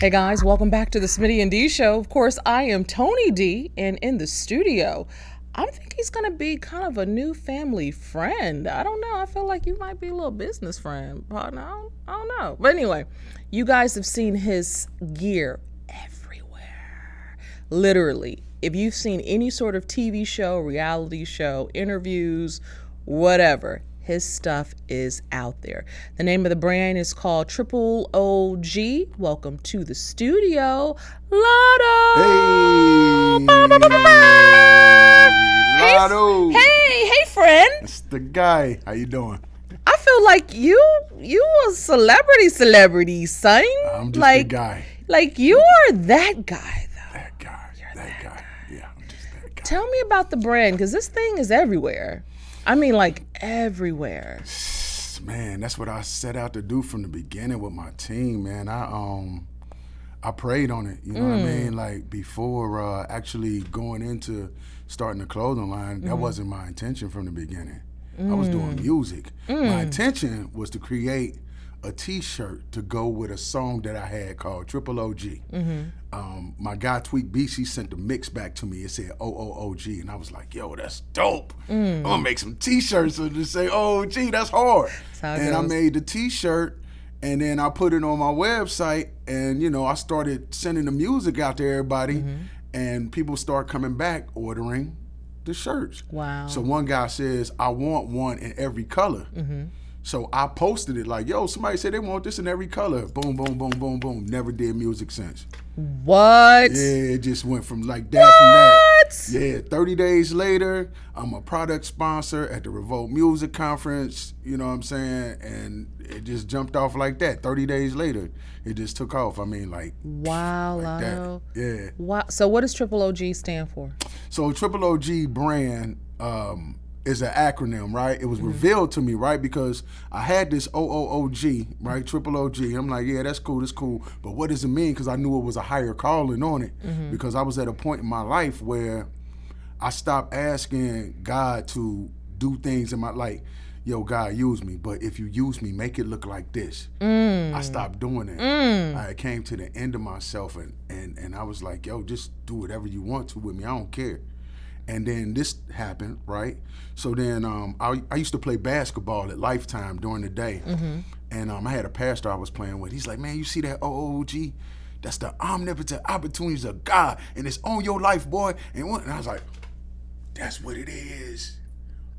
Hey guys, welcome back to the Smitty and Dee show. Of course, I am Toni Dee, and in the studio, I think he's gonna be kind of a new family friend. I don't know. I feel like you might be a little business friend, partner. I don't know. But anyway, you guys have seen his gear everywhere. Literally, if you've seen any sort of TV show, reality show, interviews, whatever, his stuff is out there. The name of the brand is called OOOG. Welcome to the studio, Lotto. Hey, Lotto. Hey, friend. That's the guy. How you doing? I feel like you a celebrity, son. I'm just like, the guy. Like you are that guy, though. That guy. That guy. Yeah, I'm just that guy. Tell me about the brand, because this thing is everywhere. I mean, like everywhere. Man, that's what I set out to do from the beginning with my team, man. I prayed on it, you know what I mean? Like before actually going into starting the clothing line, that wasn't my intention from the beginning. I was doing music. My intention was to create a t-shirt to go with a song that I had called OOOG. My guy Tweak Beats, he sent the mix back to me. It said OOOG, and I was like, yo, that's dope. I'm gonna make some t-shirts and just say OOG, that's hard. And I made the t-shirt, and then I put it on my website, and you know, I started sending the music out to everybody, and people start coming back ordering the shirts. Wow. So one guy says, I want one in every color. So I posted it like, yo, somebody said they want this in every color. Boom, boom, boom, boom, boom. Never did music since. What? Yeah, it just went from like that from that. Yeah, 30 days later, I'm a product sponsor at the Revolt Music Conference, you know what I'm saying? And it just jumped off like that. 30 days later, it just took off. I mean, like, wow, like Lotto. that. Yeah. Wow. So what does OOOG stand for? So OOOG brand is an acronym, right? It was revealed to me, right? Because I had this OOOG, right? OOOG. I'm like, yeah, that's cool. But what does it mean? Because I knew it was a higher calling on it. Because I was at a point in my life where I stopped asking God to do things in my life. Yo, God, use me. But if you use me, make it look like this. I stopped doing it. I came to the end of myself, and I was like, yo, just do whatever you want to with me. I don't care. And then this happened, right? So then I used to play basketball at Lifetime during the day. And I had a pastor I was playing with. He's like, man, you see that OOOG? That's the omnipotent opportunities of God, and it's on your life, boy. And I was like, that's what it is.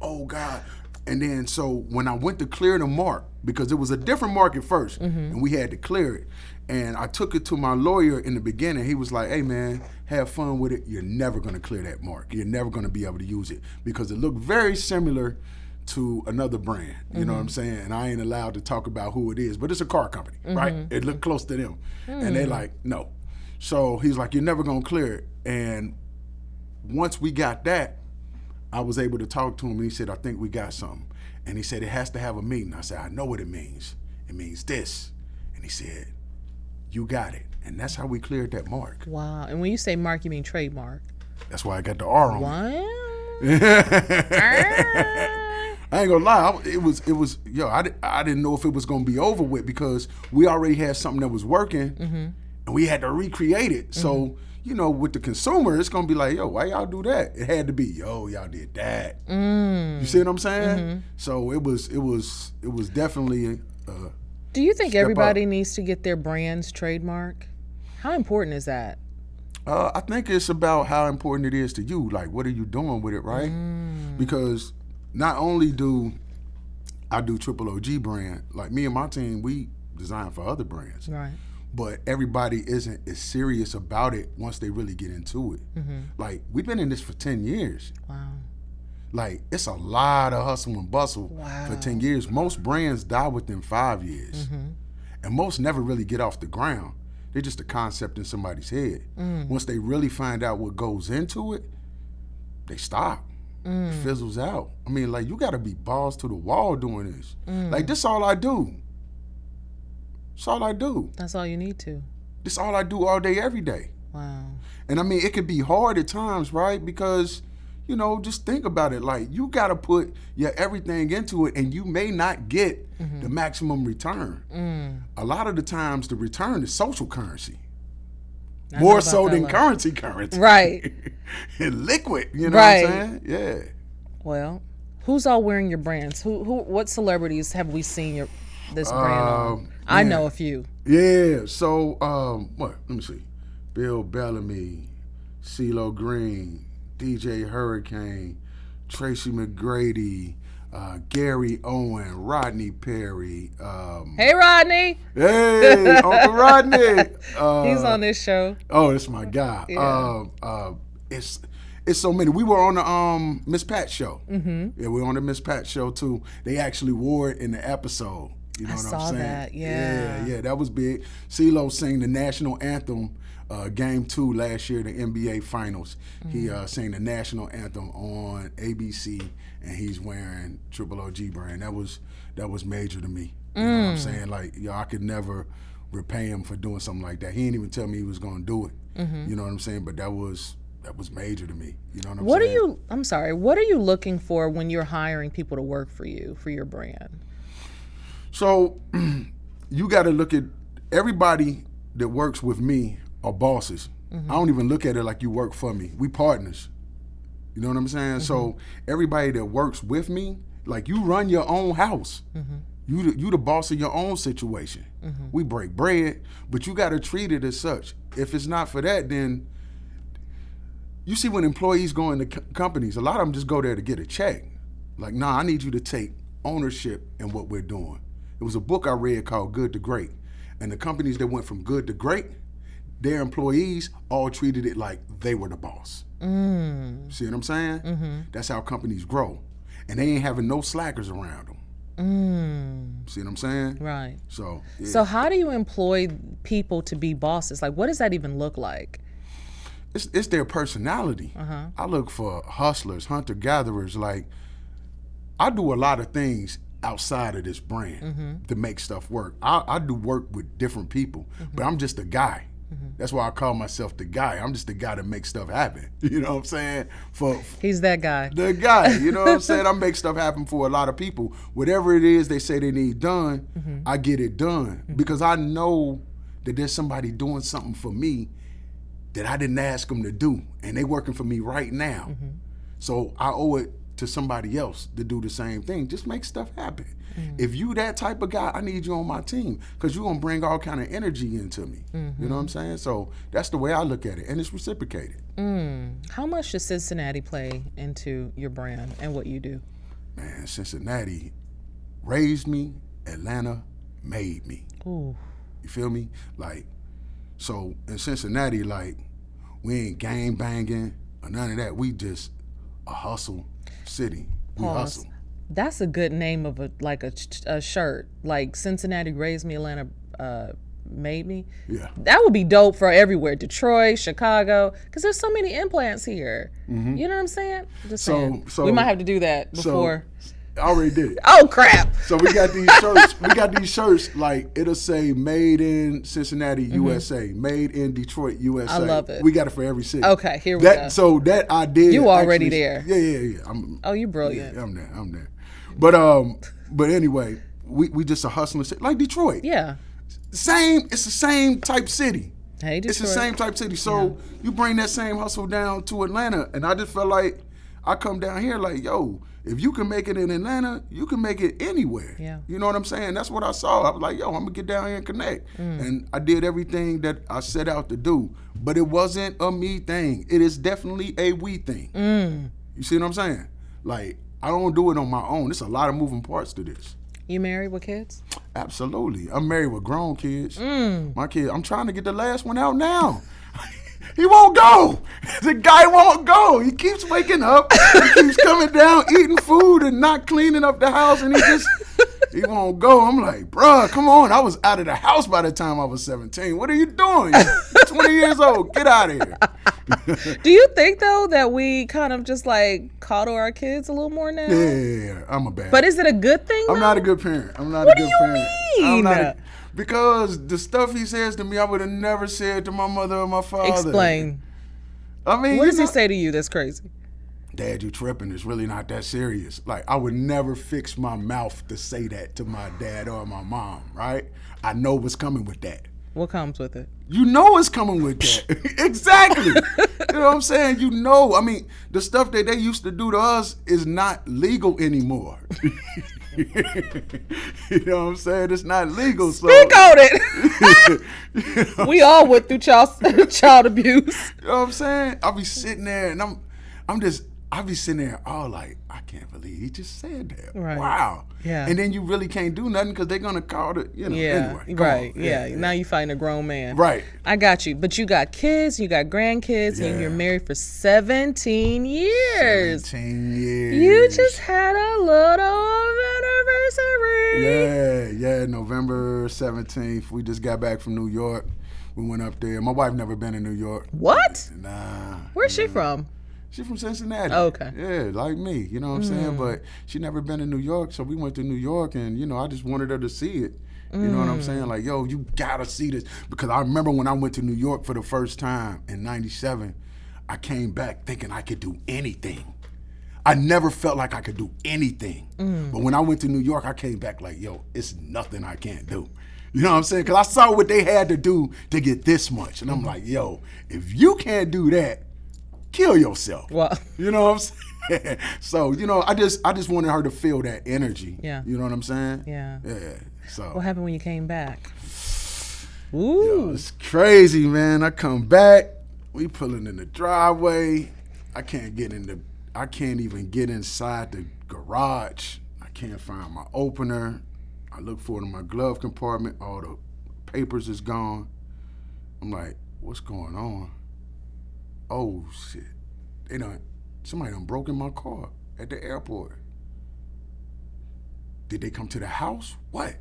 Oh, God. And then so when I went to clear the mark, because it was a different mark at first, and we had to clear it. And I took it to my lawyer in the beginning. He was like, hey, man, have fun with it. You're never going to clear that mark. You're never going to be able to use it because it looked very similar to another brand. You know what I'm saying? And I ain't allowed to talk about who it is, but it's a car company, right? It looked close to them. And they like, no. So he's like, you're never going to clear it. And once we got that, I was able to talk to him, and he said, I think we got something. And he said, it has to have a meaning. I said, I know what it means. It means this. And he said, you got it. And that's how we cleared that mark. Wow. And when you say mark, you mean trademark? That's why I got the R on it. I ain't gonna lie, it was yo, I didn't know if it was gonna be over with because we already had something that was working and we had to recreate it. So, you know, with the consumer, it's gonna be like, yo, why y'all do that? It had to be, yo, y'all did that. You see what I'm saying? So it was definitely do you think everybody needs to get their brand's trademark? How important is that? I think it's about how important it is to you. Like, what are you doing with it, right? Because not only do I do OOOG brand, like me and my team, we design for other brands. Right. But everybody isn't as serious about it once they really get into it. Like, we've been in this for 10 years. Wow. Like, it's a lot of hustle and bustle for 10 years. Most brands die within 5 years. And most never really get off the ground. They're just a concept in somebody's head. Once they really find out what goes into it, they stop. It fizzles out. I mean, like, you gotta be balls to the wall doing this. Like, this all I do. That's all I do. That's all you need to. This all I do all day, every day. Wow. And I mean, it could be hard at times, right? Because, you know, just think about it. Like, you got to put your everything into it, and you may not get the maximum return. A lot of the times, the return is social currency. I know More about so that than life. currency. Right. And liquid, you know Right. what I'm saying? Yeah. Well, who's all wearing your brands? What celebrities have we seen this brand on? I Man. know a few. Yeah. So, what? Let me see. Bill Bellamy, CeeLo Green, DJ Hurricane, Tracy McGrady, Gary Owen, Rodney Perry. Hey, Rodney. Hey, Uncle Rodney. He's on this show. Oh, that's my guy. Yeah. It's so many. We were on the Miss Pat show. Mm-hmm. Yeah, we were on the Miss Pat show too. They actually wore it in the episode. You know I what saw I'm saying? that, yeah. Yeah, that was big. CeeLo sang the national anthem, Game 2 last year, the NBA Finals. He sang the national anthem on ABC, and he's wearing OOOG brand. That was major to me. You know what I'm saying? Like, I could never repay him for doing something like that. He didn't even tell me he was going to do it. Mm-hmm. You know what I'm saying? But that was major to me. You know what I'm saying? What are you looking for when you're hiring people to work for you, for your brand? So you got to look at everybody that works with me are bosses. Mm-hmm. I don't even look at it like you work for me. We partners. You know what I'm saying? Mm-hmm. So everybody that works with me, like you run your own house. Mm-hmm. You the boss of your own situation. Mm-hmm. We break bread, but you got to treat it as such. If it's not for that, then you see when employees go into companies, a lot of them just go there to get a check. Like, nah, I need you to take ownership in what we're doing. It was a book I read called Good to Great. And the companies that went from good to great, their employees all treated it like they were the boss. Mm. See what I'm saying? Mm-hmm. That's how companies grow. And they ain't having no slackers around them. Mm. See what I'm saying? Right. So, yeah. So how do you employ people to be bosses? Like, what does that even look like? It's their personality. Uh-huh. I look for hustlers, hunter-gatherers. Like, I do a lot of things outside of this brand to make stuff work. I do work with different people, but I'm just a guy. That's why I call myself the guy. I'm just the guy that makes stuff happen. You know what I'm saying? He's that guy. The guy. You know what I'm saying? I make stuff happen for a lot of people. Whatever it is they say they need done, I get it done because I know that there's somebody doing something for me that I didn't ask them to do, and they working for me right now. So I owe it to somebody else to do the same thing. Just make stuff happen. If you that type of guy, I need you on my team because you're going to bring all kind of energy into me. You know what I'm saying? So that's the way I look at it, and it's reciprocated. How much does Cincinnati play into your brand and what you do? Man, Cincinnati raised me, Atlanta made me. Ooh. You feel me? Like, so in Cincinnati, like, we ain't gang banging or none of that. We just a hustle city. We hustle. That's a good name of a shirt. Like Cincinnati raised me, Atlanta made me. Yeah. That would be dope for everywhere. Detroit, Chicago, because there's so many implants here. You know what I'm saying? Just saying. So we might have to do that before. I already did it. Oh crap! So we got these shirts. We got these shirts like it'll say "Made in Cincinnati, USA," "Made in Detroit, USA." I love it. We got it for every city. Okay, here we go. So that I did. You already there? Yeah. You brilliant. Yeah, I'm there. But anyway, we just a hustling city like Detroit. Yeah. It's the same type city. Hey, Detroit. It's the same type city. So you bring that same hustle down to Atlanta, and I just felt like I come down here like, yo, if you can make it in Atlanta, you can make it anywhere. Yeah. You know what I'm saying? That's what I saw. I was like, yo, I'm going to get down here and connect. And I did everything that I set out to do. But it wasn't a me thing. It is definitely a we thing. You see what I'm saying? Like, I don't do it on my own. There's a lot of moving parts to this. You married with kids? Absolutely. I'm married with grown kids. My kid, I'm trying to get the last one out now. He won't go. The guy won't go. He keeps waking up. He keeps coming down, eating food and not cleaning up the house, and he won't go. I'm like, bruh, come on. I was out of the house by the time I was 17. What are you doing? You're 20 years old. Get out of here. Do you think, though, that we kind of just like coddle our kids a little more now? Yeah, I'm a bad. But is it a good thing? I'm not a good parent. What do you mean? Because the stuff he says to me, I would have never said to my mother or my father. Explain. I mean, what does he say to you that's crazy? Dad, you tripping. It's really not that serious. Like, I would never fix my mouth to say that to my dad or my mom, right? I know what's coming with that. What comes with it? You know it's coming with that. Exactly. You know what I'm saying? You know, I mean, the stuff that they used to do to us is not legal anymore. You know what I'm saying? It's not legal. So. Speak on it. You know, we all went through child abuse. You know what I'm saying? I'll be sitting there and I'll be sitting there all like, I can't believe he just said that. Right. Wow. Yeah. And then you really can't do nothing because they're going to call it, you know, Yeah. anyway. Right. Yeah. Now you fighting a grown man. Right. I got you. But you got kids, you got grandkids, and you're married for 17 years. 17 years. You just had a little anniversary. Yeah. November 17th. We just got back from New York. We went up there. My wife never been in New York. What? Nah. Where's she from? She from Cincinnati. Oh, okay. Yeah, like me. You know what I'm saying? But she never been in New York, so we went to New York, and, you know, I just wanted her to see it. You know what I'm saying? Like, yo, you gotta see this. Because I remember when I went to New York for the first time in 97, I came back thinking I could do anything. I never felt like I could do anything. But when I went to New York, I came back like, yo, it's nothing I can't do. You know what I'm saying? Because I saw what they had to do to get this much. And I'm like, yo, if you can't do that, kill yourself. Well, you know what I'm saying? So, you know, I just wanted her to feel that energy. Yeah. You know what I'm saying? Yeah. Yeah. So what happened when you came back? yo, Ooh. it's crazy, man. I come back, we pulling in the driveway. I can't even get inside the garage. I can't find my opener. I look for it in my glove compartment. All the papers is gone. I'm like, what's going on? Oh shit! Somebody done broken my car at the airport. Did they come to the house? What?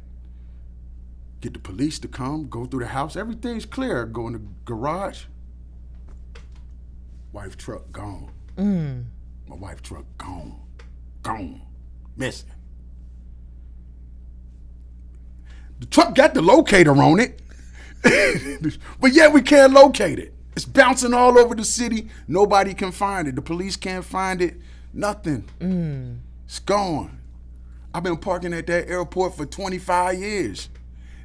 Get the police to come, go through the house. Everything's clear. Go in the garage. Wife truck gone. My wife truck gone. Gone. Missing. The truck got the locator on it. But yet we can't locate it. It's bouncing all over the city. Nobody can find it. The police can't find it. Nothing. It's gone. I've been parking at that airport for 25 years.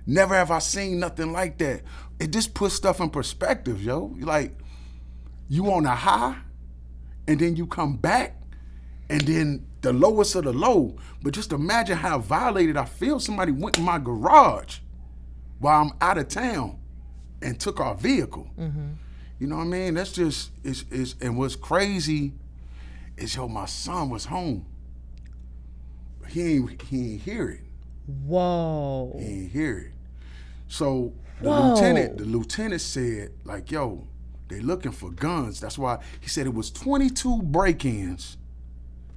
Never have I seen nothing like that. It just puts stuff in perspective, yo. Like, you on a high, and then you come back, and then the lowest of the low. But just imagine how violated I feel. Somebody went in my garage while I'm out of town and took our vehicle. You know what I mean? That's just, and what's crazy is, yo, my son was home. He ain't hear it. Whoa. He ain't hear it. So the lieutenant said, like, yo, they looking for guns. That's why he said it was 22 break-ins.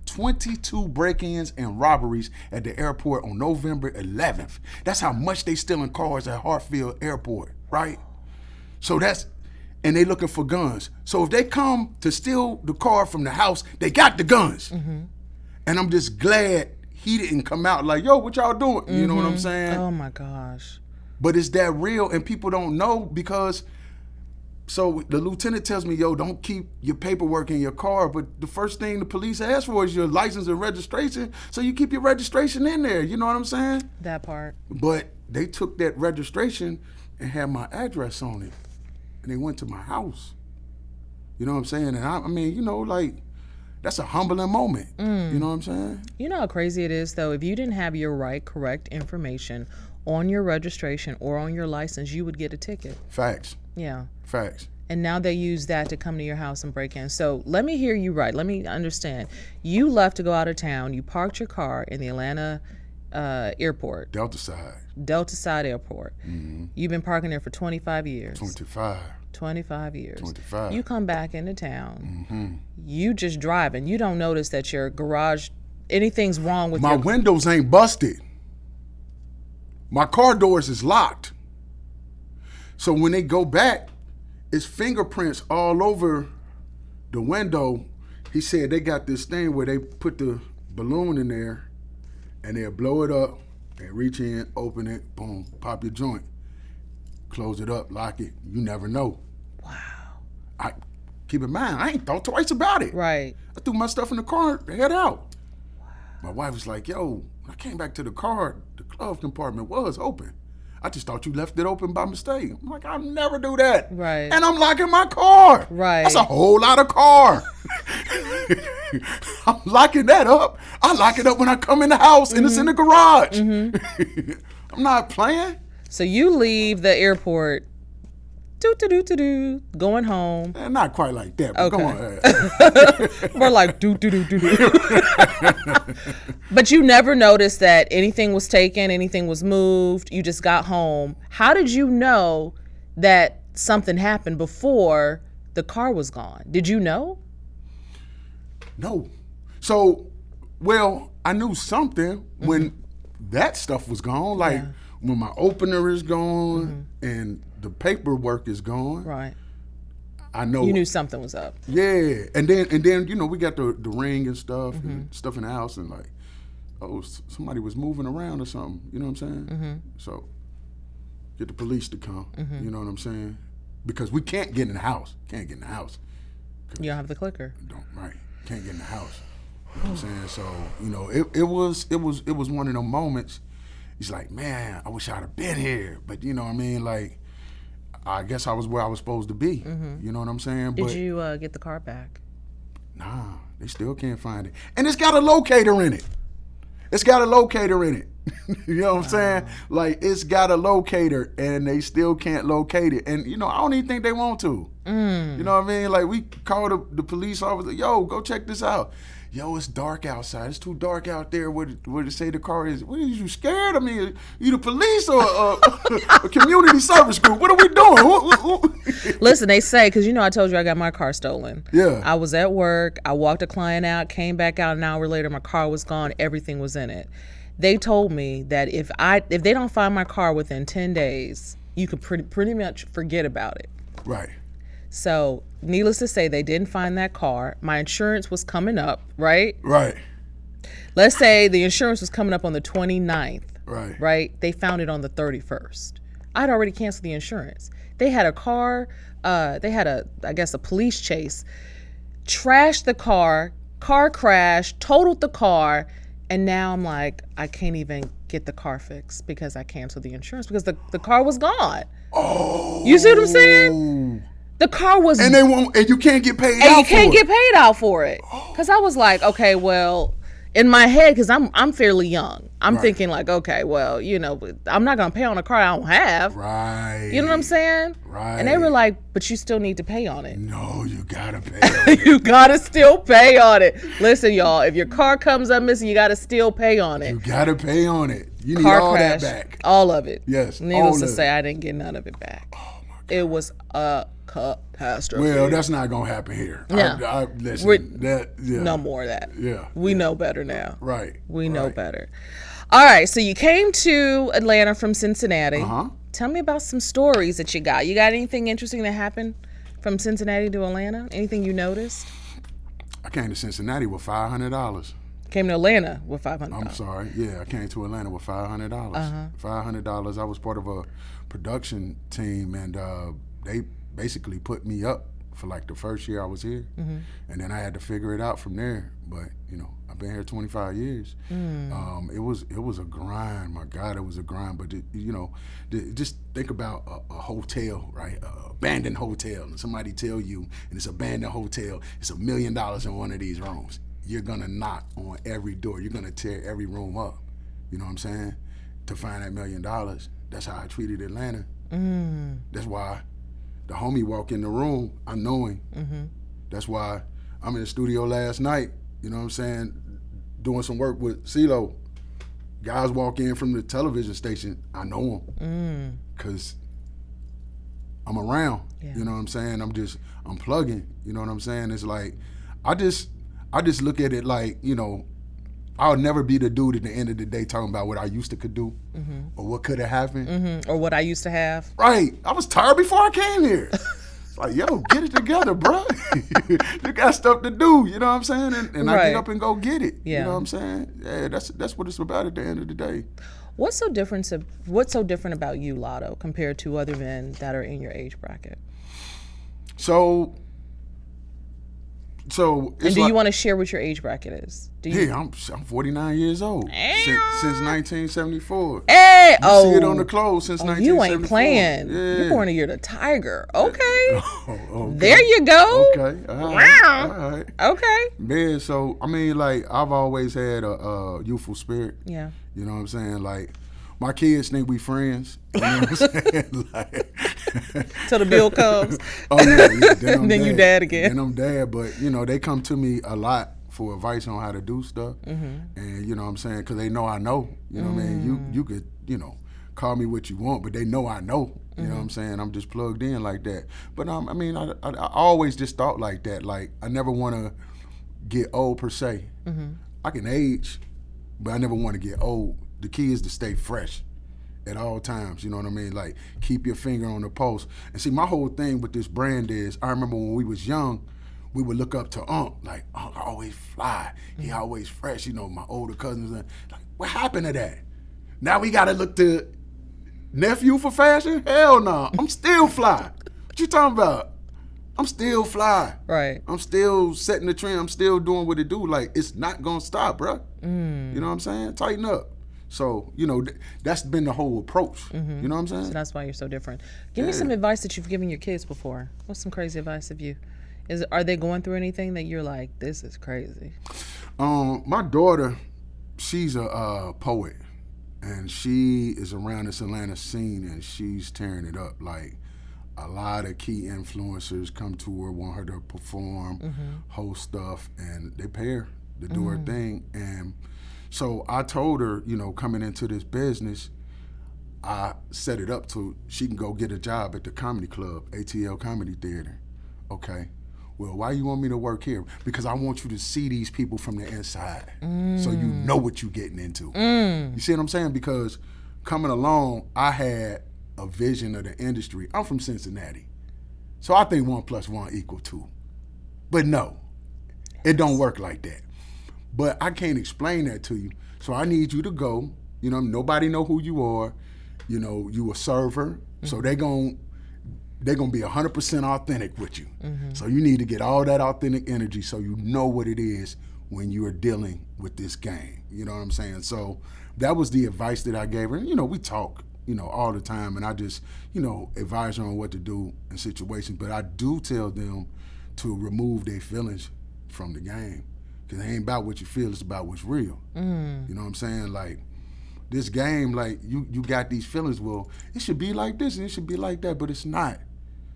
22 break-ins and robberies at the airport on November 11th. That's how much they stealing cars at Hartsfield Airport, right? So and they looking for guns. So if they come to steal the car from the house, they got the guns. And I'm just glad he didn't come out like, yo, what y'all doing? You know what I'm saying? Oh my gosh. But is that real? And people don't know because, so the lieutenant tells me, yo, don't keep your paperwork in your car. But the first thing the police ask for is your license and registration. So you keep your registration in there. You know what I'm saying? That part. But they took that registration and had my address on it. And they went to my house. You know what I'm saying? And I mean, you know, like, that's a humbling moment. You know what I'm saying? You know how crazy it is, though? If you didn't have your correct information on your registration or on your license, you would get a ticket. Facts. Yeah. Facts. And now they use that to come to your house and break in. So let me hear you right. Let me understand. You left to go out of town. You parked your car in the Atlanta airport. Delta Side. Delta Side Airport. You've been parking there for 25 years. 25 years. 25. You come back into town. You just driving. You don't notice that your garage, anything's wrong with my windows ain't busted. My car doors is locked. So when they go back, it's fingerprints all over the window. He said they got this thing where they put the balloon in there and they'll blow it up and reach in, open it, boom, pop your joint. Close it up, lock it. You never know. Wow. Keep in mind, I ain't thought twice about it. Right. I threw my stuff in the car, head out. Wow. My wife was like, yo, when I came back to the car, the glove compartment was open. I just thought you left it open by mistake. I'm like, I'll never do that. Right. And I'm locking my car. Right. That's a whole lot of car. I'm locking that up. I lock it up when I come in the house and it's in the garage. I'm not playing. So you leave the airport, going home. Not quite like that, but go on. More like But you never noticed that anything was taken, anything was moved. You just got home. How did you know that something happened before the car was gone? Did you know? No. So, well, I knew something when that stuff was gone. Like when my opener is gone and the paperwork is gone. Right. I know. You knew something was up. Yeah. And then you know, we got the ring and stuff and stuff in the house and like, oh, somebody was moving around or something. You know what I'm saying? So get the police to come. You know what I'm saying? Because we can't get in the house. Can't get in the house. You don't have the clicker. Right. Can't get in the house. You know what I'm saying? So, you know, it was one of them moments. He's like, man, I wish I'd have been here. But you know what I mean? Like, I guess I was where I was supposed to be. You know what I'm saying? Did you get the car back? Nah, they still can't find it. And it's got a locator in it. It's got a locator in it. You know what I'm saying? Like, it's got a locator and they still can't locate it. And, you know, I don't even think they want to. You know what I mean? Like, we called the police officer, yo, go check this out. Yo, it's dark outside. It's too dark out there where they say the car is. What are you scared? I mean, you the police or a community service group? What are we doing? Listen, they say, because you know I told you I got my car stolen. Yeah. I was at work. I walked a client out, came back out an hour later. My car was gone. Everything was in it. They told me that if they don't find my car within 10 days, you could pretty much forget about it. Right. So, needless to say, they didn't find that car. My insurance was coming up, right? Right. Let's say the insurance was coming up on the 29th. Right. Right? They found it on the 31st. I'd already canceled the insurance. They had a car, I guess a police chase, trashed the car crashed, totaled the car, and now I'm like, I can't even get the car fixed because I canceled the insurance because the car was gone. Oh. You see what I'm saying? The car was, and they won't, and you can't get paid out. And you can't get paid out for it. Because I was like, okay, well, in my head, because I'm fairly young, I'm thinking like, okay, well, you know, I'm not gonna pay on a car I don't have. Right. You know what I'm saying? Right. And they were like, but you still need to pay on it. No, you gotta pay on it. You gotta still pay on it. Listen, y'all, if your car comes up missing, you gotta still pay on it. You gotta pay on it. You need car all crash, that back. all of it. Yes. Needless to say, I didn't get none of it back. Oh my God. It was a catastrophe. Well, that's not gonna happen here. Yeah. Listen, no more of that. Yeah. We know better now. Right. We know better. All right, so you came to Atlanta from Cincinnati. Tell me about some stories that you got. You got anything interesting that happened from Cincinnati to Atlanta? Anything you noticed? I came to Cincinnati with $500. Came to Atlanta with $500. I'm sorry. Yeah, I came to Atlanta with $500. $500. I was part of a production team, and they basically put me up for like the first year I was here, and then I had to figure it out from there. But you know, I've been here 25 years. It was a grind. My God, it was a grind. But just think about a hotel, right? A abandoned hotel, and somebody tell you, and it's an abandoned hotel, it's $1 million in one of these rooms. You're gonna knock on every door. You're gonna tear every room up. You know what I'm saying? To find that $1 million. That's how I treated Atlanta. That's why the homie walk in the room, I know him. That's why I'm in the studio last night, you know what I'm saying, doing some work with CeeLo. Guys walk in from the television station, I know them. Because I'm around, you know what I'm saying? I'm plugging, you know what I'm saying? It's like, I just look at it like, you know, I'll never be the dude at the end of the day talking about what I used to could do or what could have happened. Or what I used to have. Right. I was tired before I came here. It's like, yo, get it together, bro. You got stuff to do, you know what I'm saying? And I get up and go get it. You know what I'm saying? Yeah, that's what it's about at the end of the day. What's so different about you, Lotto, compared to other men that are in your age bracket? So So it's And do like, you want to share what your age bracket is? Do you? yeah, I'm 49 years old since 1974. Hey, You see it on the clothes since 1974. You ain't playing. Yeah. You're born a year to Tiger. Okay. Oh, okay. There you go. Okay. All right. Okay. Man, so I mean, like, I've always had a youthful spirit. Yeah. You know what I'm saying? Like, my kids think we friends. You know what I'm saying? Like, Till the bill comes. oh yeah. Then you dad again. Then I'm dad, but you know, they come to me a lot for advice on how to do stuff. And you know what I'm saying? Because they know I know. You know what I mean? You could, you know, call me what you want, but they know I know. You know what I'm saying? I'm just plugged in like that. But I mean, I always just thought like that. Like, I never want to get old per se. I can age, but I never want to get old. The key is to stay fresh at all times. You know what I mean? Like, keep your finger on the pulse. And see, my whole thing with this brand is, I remember when we was young, we would look up to Unc, like, Unc always fly. He always fresh. You know, my older cousins, like, what happened to that? Now we got to look to nephew for fashion? Hell no. I'm still fly. What you talking about? I'm still fly. Right. I'm still setting the trend. I'm still doing what it do. Like, it's not going to stop, bro. You know what I'm saying? Tighten up. So, you know, that's been the whole approach. You know what I'm saying? So that's why you're so different. Give me some advice that you've given your kids before. What's some crazy advice of you? Are they going through anything that you're like, this is crazy? My daughter, she's a poet, and she is around this Atlanta scene, and she's tearing it up. Like, a lot of key influencers come to her, want her to perform, host stuff, and they pay her to do her thing. And so I told her, you know, coming into this business, I set it up so she can go get a job at the comedy club, ATL Comedy Theater. Okay. Well, why you want me to work here? Because I want you to see these people from the inside, so you know what you're getting into. You see what I'm saying? Because coming along, I had a vision of the industry. I'm from Cincinnati, so I think 1 + 1 = 2. But no, it don't work like that. But I can't explain that to you, so I need you to go. You know, nobody know who you are. You know, you a server, so they're gonna be 100% authentic with you. So you need to get all that authentic energy so you know what it is when you are dealing with this game. You know what I'm saying? So that was the advice that I gave her. And, you know, we talk, you know, all the time, and I just, you know, advise her on what to do in situations. But I do tell them to remove their feelings from the game, because it ain't about what you feel, it's about what's real. You know what I'm saying? Like, this game, like, you got these feelings, well, it should be like this and it should be like that, but it's not.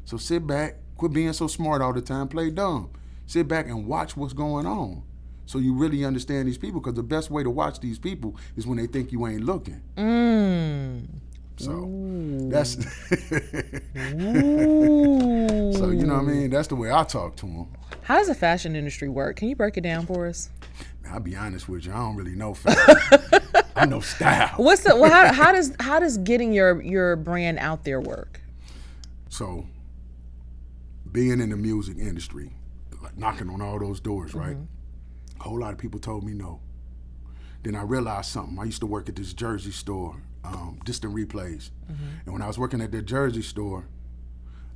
So sit back, quit being so smart all the time, play dumb. Sit back and watch what's going on so you really understand these people, because the best way to watch these people is when they think you ain't looking. So that's so, you know what I mean? That's the way I talk to them. How does the fashion industry work? Can you break it down for us? Man, I'll be honest with you, I don't really know fashion. I know style. How does getting your brand out there work? So, being in the music industry, like knocking on all those doors, right? A whole lot of people told me no. Then I realized something. I used to work at this Jersey store, Distant Replays. And when I was working at that Jersey store,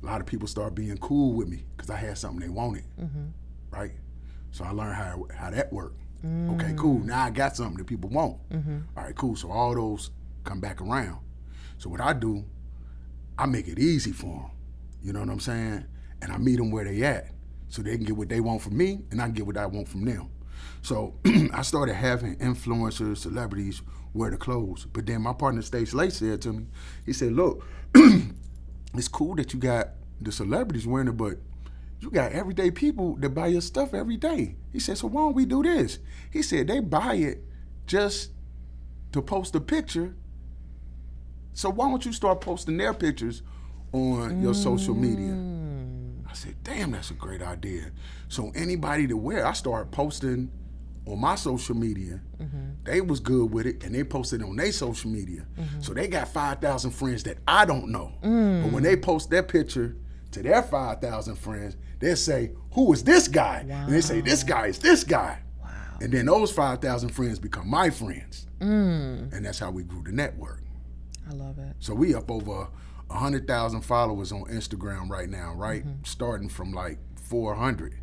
a lot of people started being cool with me because I had something they wanted, right? So I learned how that worked. Okay, cool. Now I got something that people want. All right, cool. So all those come back around. So what I do, I make it easy for them. You know what I'm saying? And I meet them where they at, so they can get what they want from me, and I can get what I want from them. So I started having influencers, celebrities wear the clothes. But then my partner, Stace Lay, said to me, he said, look, it's cool that you got the celebrities wearing it, but you got everyday people that buy your stuff every day. He said, so why don't we do this? He said, they buy it just to post a picture. So why don't you start posting their pictures on your social media? I said, damn, that's a great idea. So anybody that wear, I started posting on my social media. They was good with it, and they posted on their social media. So they got 5,000 friends that I don't know. But when they post their picture to their 5,000 friends, they'll say, who is this guy? Wow. And they say, this guy is this guy. Wow. And then those 5,000 friends become my friends. And that's how we grew the network. I love it. So we up over 100,000 followers on Instagram right now, right? Starting from like 400.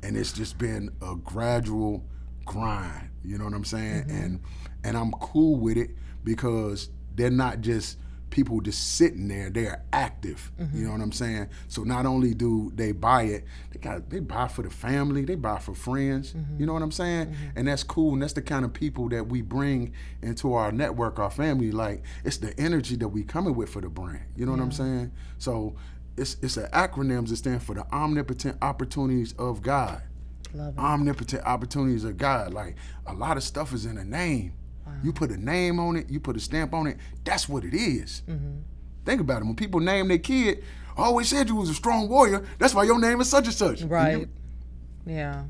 and it's just been a gradual grind. You know what I'm saying? And I'm cool with it because they're not just people just sitting there, they're active. You know what I'm saying? So not only do they buy it, they buy for the family, they buy for friends. You know what I'm saying? And that's cool, and that's the kind of people that we bring into our network, our family. Like, it's the energy that we coming with for the brand. You know what I'm saying? So it's an acronym that stands for the omnipotent opportunities of God. Love it. Omnipotent opportunities of God. Like, a lot of stuff is in a name. You put a name on it, you put a stamp on it, that's what it is. Think about it. When people name their kid, I always said you was a strong warrior, that's why your name is such and such. Right. Yeah.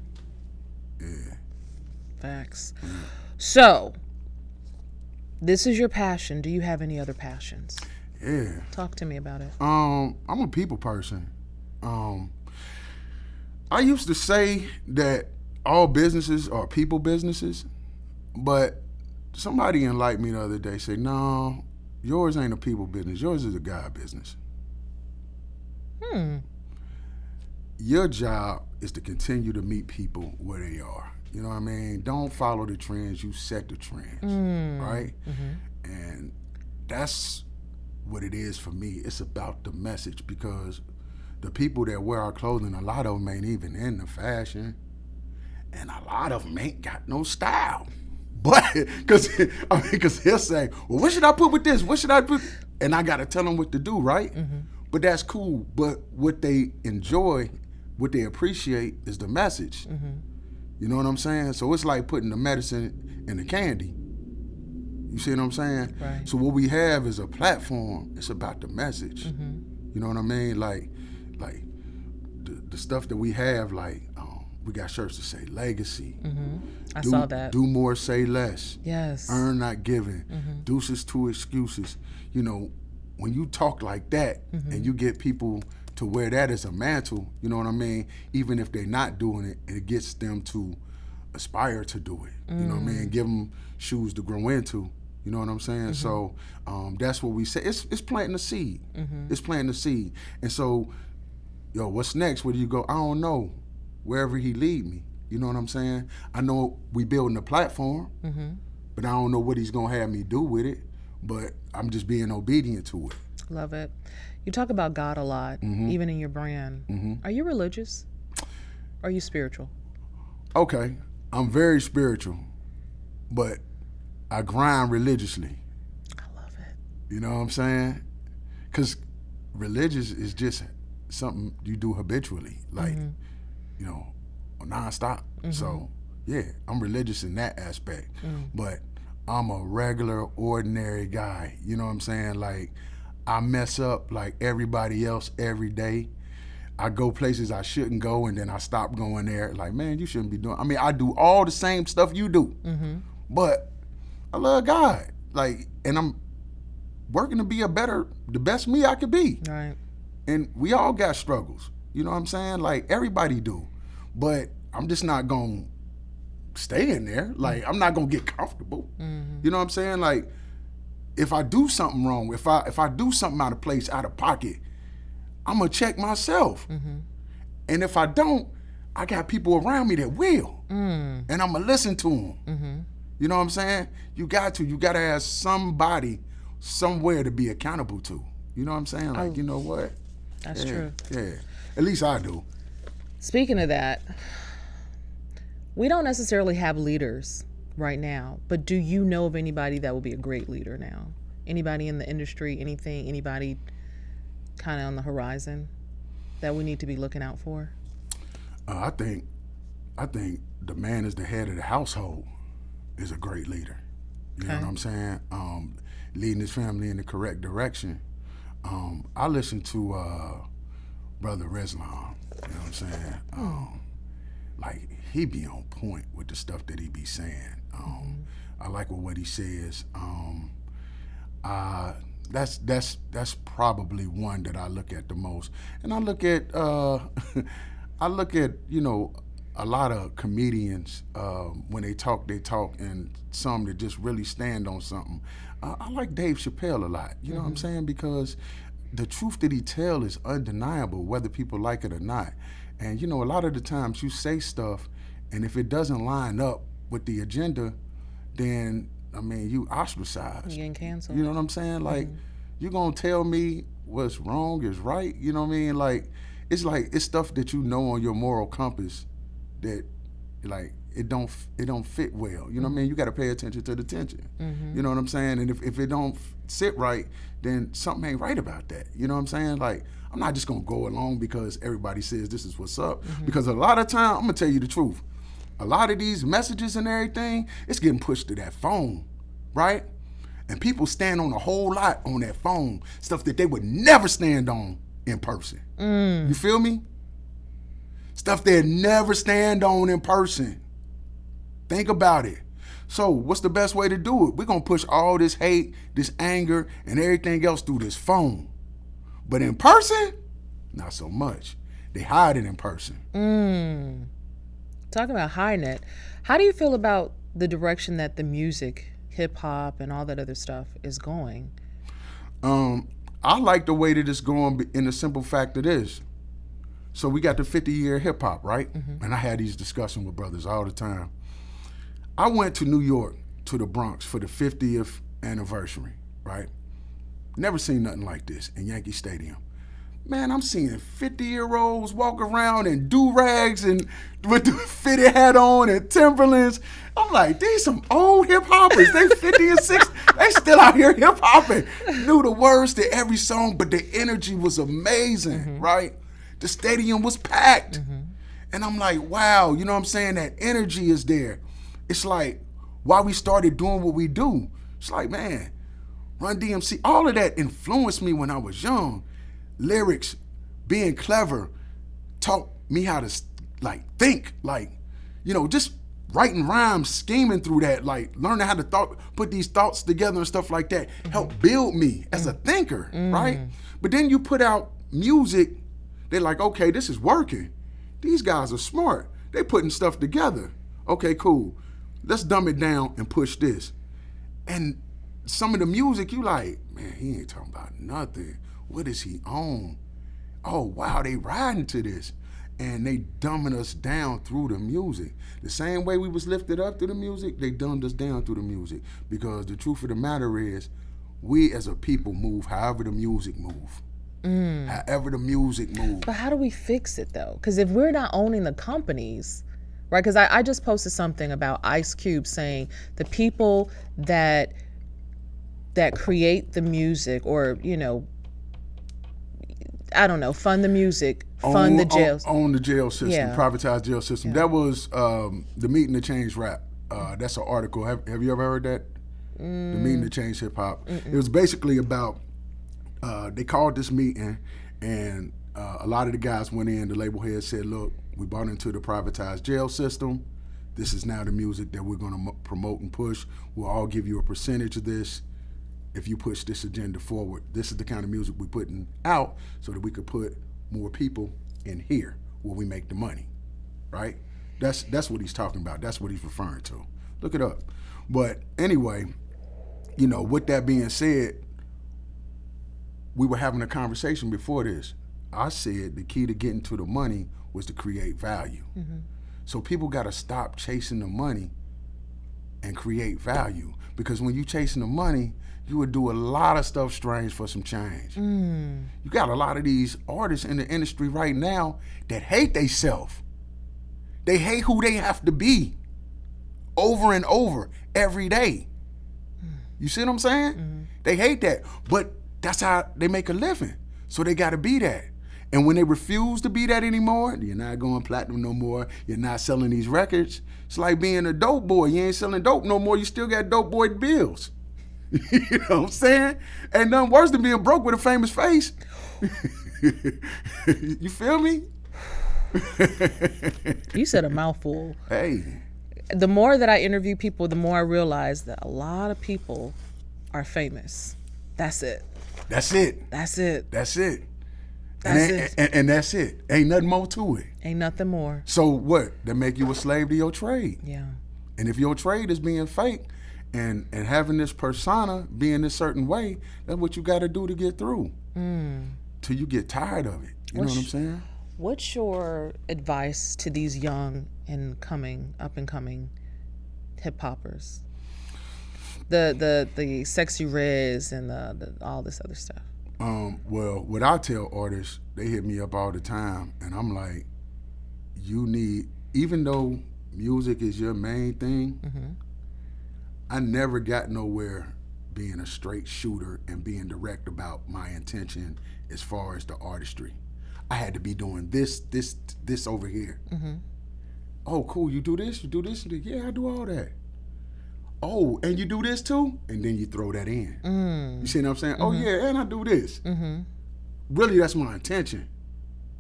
Yeah. Facts. So, this is your passion. Do you have any other passions? Yeah. Talk to me about it. I'm a people person. I used to say that all businesses are people businesses, but somebody enlightened me the other day, said, no, yours ain't a people business. Yours is a God business. Your job is to continue to meet people where they are. You know what I mean? Don't follow the trends. You set the trends, right? And that's what it is for me. It's about the message, because the people that wear our clothing, a lot of them ain't even in the fashion, and a lot of them ain't got no style. But because he'll say, well, what should I put with this? What should I put? And I got to tell them what to do, right? But that's cool. But what they enjoy, what they appreciate is the message. You know what I'm saying? So it's like putting the medicine in the candy. You see what I'm saying? Right. So what we have is a platform. It's about the message. You know what I mean? Like the stuff that we have, like, we got shirts that say legacy. I saw that. Do more, say less. Yes. Earn, not giving. Deuces to excuses. You know, when you talk like that and you get people to wear that as a mantle, you know what I mean? Even if they're not doing it, it gets them to aspire to do it. You know what I mean? Give them shoes to grow into. You know what I'm saying? So that's what we say. It's planting a seed. It's planting a seed. And so, yo, what's next? Where do you go? I don't know. Wherever he lead me. You know what I'm saying? I know we building a platform, but I don't know what he's going to have me do with it, but I'm just being obedient to it. Love it. You talk about God a lot, even in your brand. Are you religious? Are you spiritual? Okay, I'm very spiritual, but I grind religiously. I love it. You know what I'm saying? Because religious is just something you do habitually, like, you know, nonstop. So, yeah, I'm religious in that aspect. But I'm a regular, ordinary guy. You know what I'm saying? Like, I mess up like everybody else every day. I go places I shouldn't go, and then I stop going there. Like, man, you shouldn't be doing. I mean, I do all the same stuff you do. But I love God. Like, and I'm working to be the best me I could be. Right. And we all got struggles. You know what I'm saying? Like, everybody do. But I'm just not going to stay in there. Like, I'm not going to get comfortable. You know what I'm saying? Like, if I do something wrong, if I do something out of place, out of pocket, I'm going to check myself. And if I don't, I got people around me that will. And I'm going to listen to them. You know what I'm saying? You got to have somebody somewhere to be accountable to. You know what I'm saying? Like, you know what? That's true. Yeah. At least I do. Speaking of that, we don't necessarily have leaders right now, but do you know of anybody that will be a great leader now? Anybody in the industry, anybody kind of on the horizon that we need to be looking out for? I think the man is the head of the household is a great leader. You know what I'm saying? Leading his family in the correct direction. I listen to Brother Reslan. You know what I'm saying? Like, he be on point with the stuff that he be saying. I like what he says. That's probably one that I look at the most. And I look at you know, a lot of comedians when they talk, and some that just really stand on something. I like Dave Chappelle a lot. You know what I'm saying? Because the truth that he tells is undeniable, whether people like it or not. And you know, a lot of the times you say stuff, and if it doesn't line up with the agenda, then I mean, you ostracized. You're getting canceled. You know what I'm saying? Like, you gonna tell me what's wrong is right? You know what I mean? Like it's stuff that you know on your moral compass that, like, it don't fit well. You know what I mean? You got to pay attention to the tension. You know what I'm saying? And if it don't sit right, then something ain't right about that. You know what I'm saying? Like, I'm not just gonna go along because everybody says this is what's up. Because a lot of time, I'm gonna tell you the truth. A lot of these messages and everything, it's getting pushed to that phone, right? And people stand on a whole lot on that phone, stuff that they would never stand on in person. You feel me? Stuff they'd never stand on in person. Think about it. So what's the best way to do it? We're going to push all this hate, this anger, and everything else through this phone. But in person, not so much. They hide it in person. Talking about hiding it, how do you feel about the direction that the music, hip hop, and all that other stuff is going? I like the way that it's going in the simple fact of this. So we got the 50-year hip hop, right? And I had these discussions with brothers all the time. I went to New York, to the Bronx for the 50th anniversary, right? Never seen nothing like this in Yankee Stadium. Man, I'm seeing 50-year-olds walk around in do-rags and with the fitted hat on and Timberlands. I'm like, these some old hip-hoppers. They 50 and 60. They still out here hip-hopping. Knew the words to every song, but the energy was amazing, right? The stadium was packed. And I'm like, wow, you know what I'm saying? That energy is there. It's like, why we started doing what we do. It's like, man, Run DMC, all of that influenced me when I was young. Lyrics, being clever, taught me how to, like, think, like, you know, just writing rhymes, scheming through that, like learning how to put these thoughts together and stuff like that, helped build me as a thinker, right? But then you put out music, they're like, okay, this is working. These guys are smart. They putting stuff together. Okay, cool. Let's dumb it down and push this. And some of the music, you like, man, he ain't talking about nothing. What is he on? Oh, wow, they riding to this. And they dumbing us down through the music. The same way we was lifted up through the music, they dumbed us down through the music. Because the truth of the matter is, we as a people move however the music move. However the music moves. But how do we fix it, though? Because if we're not owning the companies, right? Because I just posted something about Ice Cube saying the people that create the music, or, you know, I don't know, fund the music, fund the jails. Own the jail system, Yeah. privatized jail system. Yeah. That was the Meeting to Change rap. That's an article. Have you ever heard that? The Meeting to Change hip hop. It was basically about, they called this meeting, and a lot of the guys went in, the label head said, look, we bought into the privatized jail system. This is now the music that we're going to promote and push. We'll all give you a percentage of this if you push this agenda forward. This is the kind of music we're putting out so that we could put more people in here where we make the money, right? That's what he's talking about. That's what he's referring to. Look it up. But anyway, you know, with that being said, we were having a conversation before this. I said the key to getting to the money was to create value. So people got to stop chasing the money and create value. Because when you chasing the money, you would do a lot of stuff strange for some change. You got a lot of these artists in the industry right now that hate theyself. They hate who they have to be over and over every day. You see what I'm saying? They hate that, but that's how they make a living. So they got to be that. And when they refuse to be that anymore, you're not going platinum no more, you're not selling these records. It's like being a dope boy. You ain't selling dope no more, you still got dope boy bills. You know what I'm saying? Ain't nothing worse than being broke with a famous face. You feel me? You said a mouthful. Hey. The more that I interview people, the more I realize that a lot of people are famous. That's it. That's it. That's it. That's it. That's it. And that's it. Ain't nothing more to it. Ain't nothing more. So what? That make you a slave to your trade. Yeah. And if your trade is being fake and having this persona being this certain way, that's what you got to do to get through. Till you get tired of it. You know what I'm saying? What's your advice to these young and up and coming hip hoppers? The sexy reds and the all this other stuff. Well, what I tell artists, they hit me up all the time, and I'm like, you need, even though music is your main thing, I never got nowhere being a straight shooter and being direct about my intention as far as the artistry. I had to be doing this over here. Oh, cool, you do this? Yeah, I do all that. Oh, and you do this too? And then you throw that in. You see what I'm saying? Oh, yeah, and I do this. Really, that's my intention,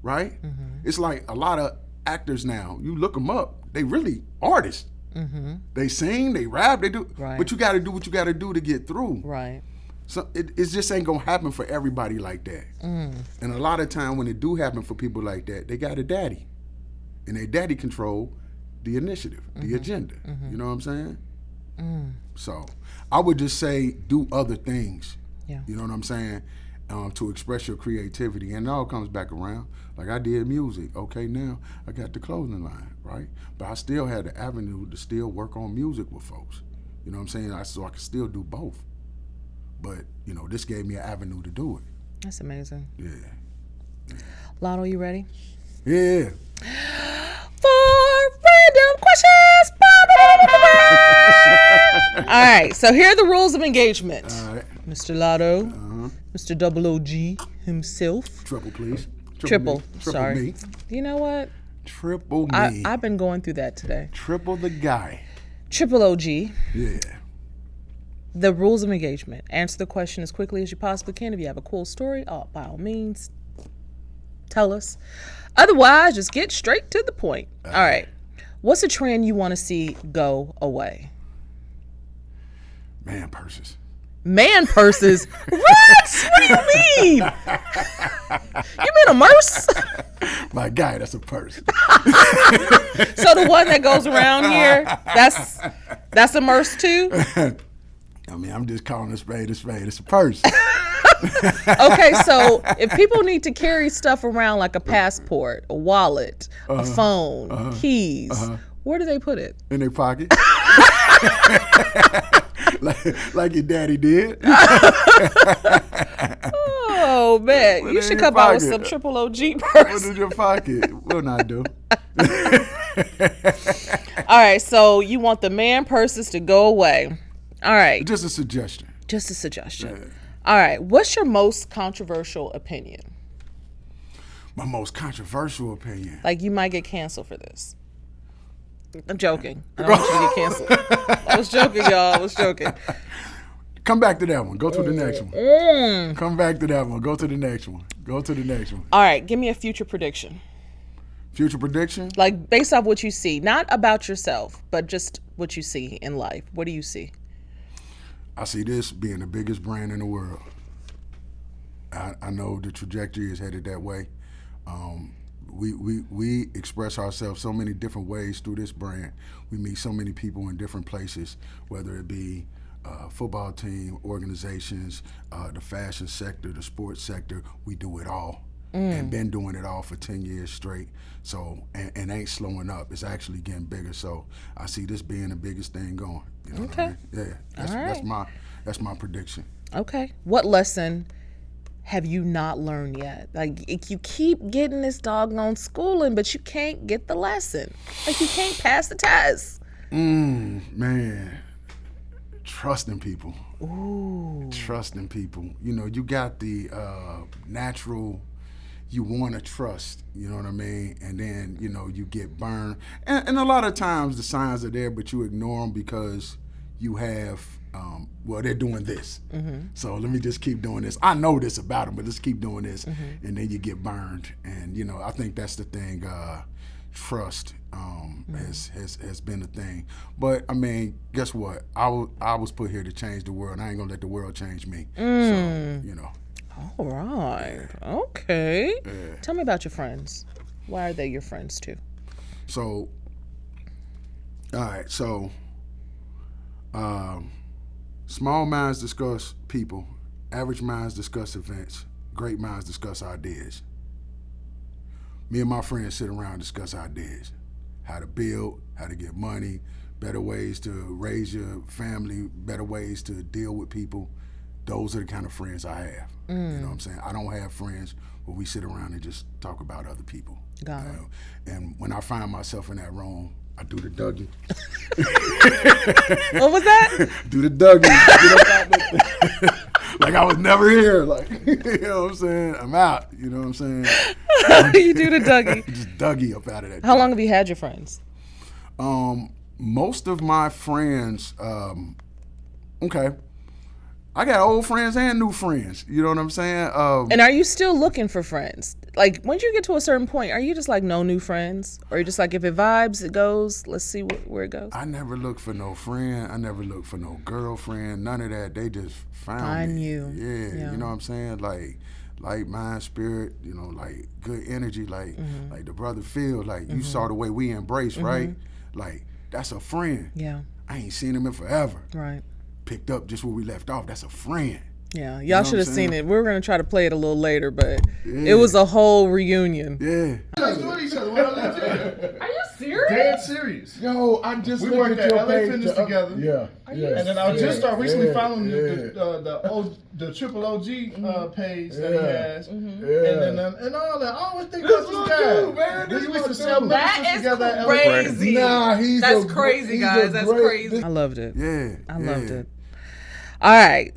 right? It's like a lot of actors now, you look them up, they really artists. They sing, they rap, they do. Right. But you got to do what you got to do to get through. Right. So it just ain't going to happen for everybody like that. And a lot of time when it do happen for people like that, they got a daddy. And their daddy control the initiative, the agenda. You know what I'm saying? So I would just say do other things. Yeah. You know what I'm saying? To express your creativity, and it all comes back around. Like I did music. Okay, now I got the clothing line, right? But I still had the avenue to still work on music with folks. You know what I'm saying? So I could still do both. But you know, this gave me an avenue to do it. That's amazing. Yeah. Lotto, you ready? Yeah. For random questions. All right, so here are the rules of engagement. All right. Mr. Lotto, Mr. Double OG himself. Triple, please. Triple. Me. Sorry. Me. You know what? Triple me. I've been going through that today. Triple the guy. Triple OG. Yeah. The rules of engagement. Answer the question as quickly as you possibly can. If you have a cool story, by all means, tell us. Otherwise, just get straight to the point. All right. What's a trend you want to see go away? Man purses. Man purses? What? What do you mean? You mean a merce? My guy, that's a purse. So the one that goes around here, that's a merce too? I mean, I'm just calling a spade a spade. It's a purse. Okay, so if people need to carry stuff around like a passport, a wallet, a phone, keys, where do they put it? In their pocket. like your daddy did. Oh, man. You should come out with some triple OG purse. What's in your pocket? We'll not do. All right, so you want the man purses to go away. All right. Just a suggestion. Just a suggestion. Yeah. All right. What's your most controversial opinion? My most controversial opinion. Like, you might get canceled for this. I'm joking. I don't want you to get canceled. I was joking, y'all. I was joking. Come back to that one. Go to the next one. Come back to that one. Go to the next one. Go to the next one. All right. Give me a future prediction. Future prediction? Like, based off what you see. Not about yourself, but just what you see in life. What do you see? I see this being the biggest brand in the world. I know the trajectory is headed that way. We express ourselves so many different ways through this brand. We meet so many people in different places, whether it be football team, organizations, the fashion sector, the sports sector. We do it all. And been doing it all for 10 years straight. So, and ain't slowing up. It's actually getting bigger. So I see this being the biggest thing going. You know Okay. what I mean? Yeah, that's my prediction. Okay. What lesson have you not learned yet? Like, you keep getting this doggone schooling, but you can't get the lesson. Like, you can't pass the test. Man, trusting people. Ooh. Trusting people. You know, you got the natural, you want to trust, you know what I mean? And then, you know, you get burned. And a lot of times the signs are there, but you ignore them because you have, they're doing this. So let me just keep doing this. I know this about them, but let's keep doing this. And then you get burned. And, you know, I think that's the thing. Trust has been the thing. But, I mean, guess what? I was put here to change the world. I ain't going to let the world change me. So, you know. All right. Okay. Yeah. Tell me about your friends. Why are they your friends too? So, all right. So, small minds discuss people. Average minds discuss events. Great minds discuss ideas. Me and my friends sit around and discuss ideas, how to build, how to get money, better ways to raise your family, better ways to deal with people. Those are the kind of friends I have. You know what I'm saying? I don't have friends where we sit around and just talk about other people. Got it. And when I find myself in that room, I do the Dougie. What was that? Do the Dougie. Like I was never here. Like, you know what I'm saying? I'm out. You know what I'm saying? You do the Dougie. Just Dougie up out of that. How long have you had your friends? Most of my friends, okay. I got old friends and new friends. You know what I'm saying? And are you still looking for friends? Like, once you get to a certain point, are you just like, no new friends? Or you just like, if it vibes, it goes, let's see where it goes? I never look for no friend. I never look for no girlfriend. None of that. They just found me. you. Yeah, you know what I'm saying? Like mind, spirit, you know, like good energy, like the brother Phil, like you saw the way we embrace, right? Like, that's a friend. Yeah. I ain't seen him in forever. Right. Picked up just where we left off. That's a friend. Yeah, y'all know should what have I'm seen saying? it. We were going to try to play it a little later, but it was a whole reunion. Yeah. Each other. We're legit. Are you serious? Dead serious. Yo, I just We looked worked at at your LA page Fitness the together. Yeah. And then I just started recently following yeah. the triple OG page that he has. Yeah. And then and all that. I always think that's this guy. dude, man. We This used to my sell dude. memberships together at LA crazy. Nah, he's That's a- crazy, he's guys. a That's great- crazy. I loved it. Yeah. I loved it. All right.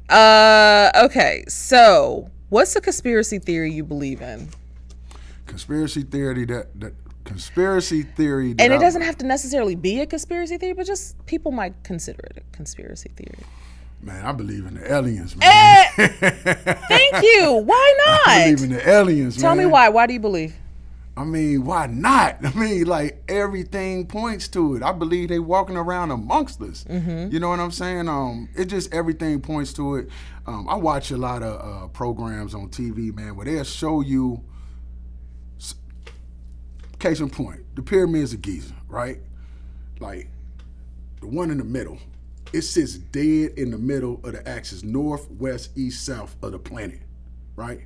Okay. So, what's the conspiracy theory you believe in? Conspiracy theory that conspiracy theory. That And it I- doesn't have to necessarily be a conspiracy theory, but just people might consider it a conspiracy theory. Man, I believe in the aliens, man. Thank you. Why I not? believe in the aliens, Tell man. me why. Why do you believe? I mean, why not? I mean, like, everything points to it. I believe they walking around amongst us. You know what I'm saying? It just, everything points to it. I watch a lot of programs on TV, man, where they'll show you, case in point, the pyramids of Giza, right? Like, the one in the middle, it sits dead in the middle of the axis, north, west, east, south of the planet, right?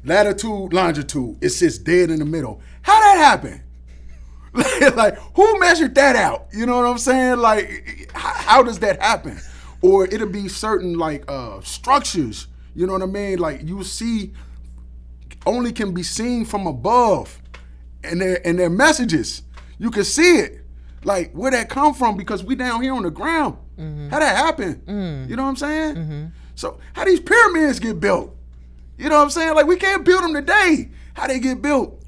Latitude, longitude, it sits dead in the middle. How that happen? Like, who measured that out? You know what I'm saying? Like, how does that happen? Or it'll be certain, like, structures, you know what I mean? Like, you see, only can be seen from above, and their messages. You can see it. Like, where that come from? Because we down here on the ground. How that happen? You know what I'm saying? So, how these pyramids get built? You know what I'm saying? Like, we can't build them today. How they get built?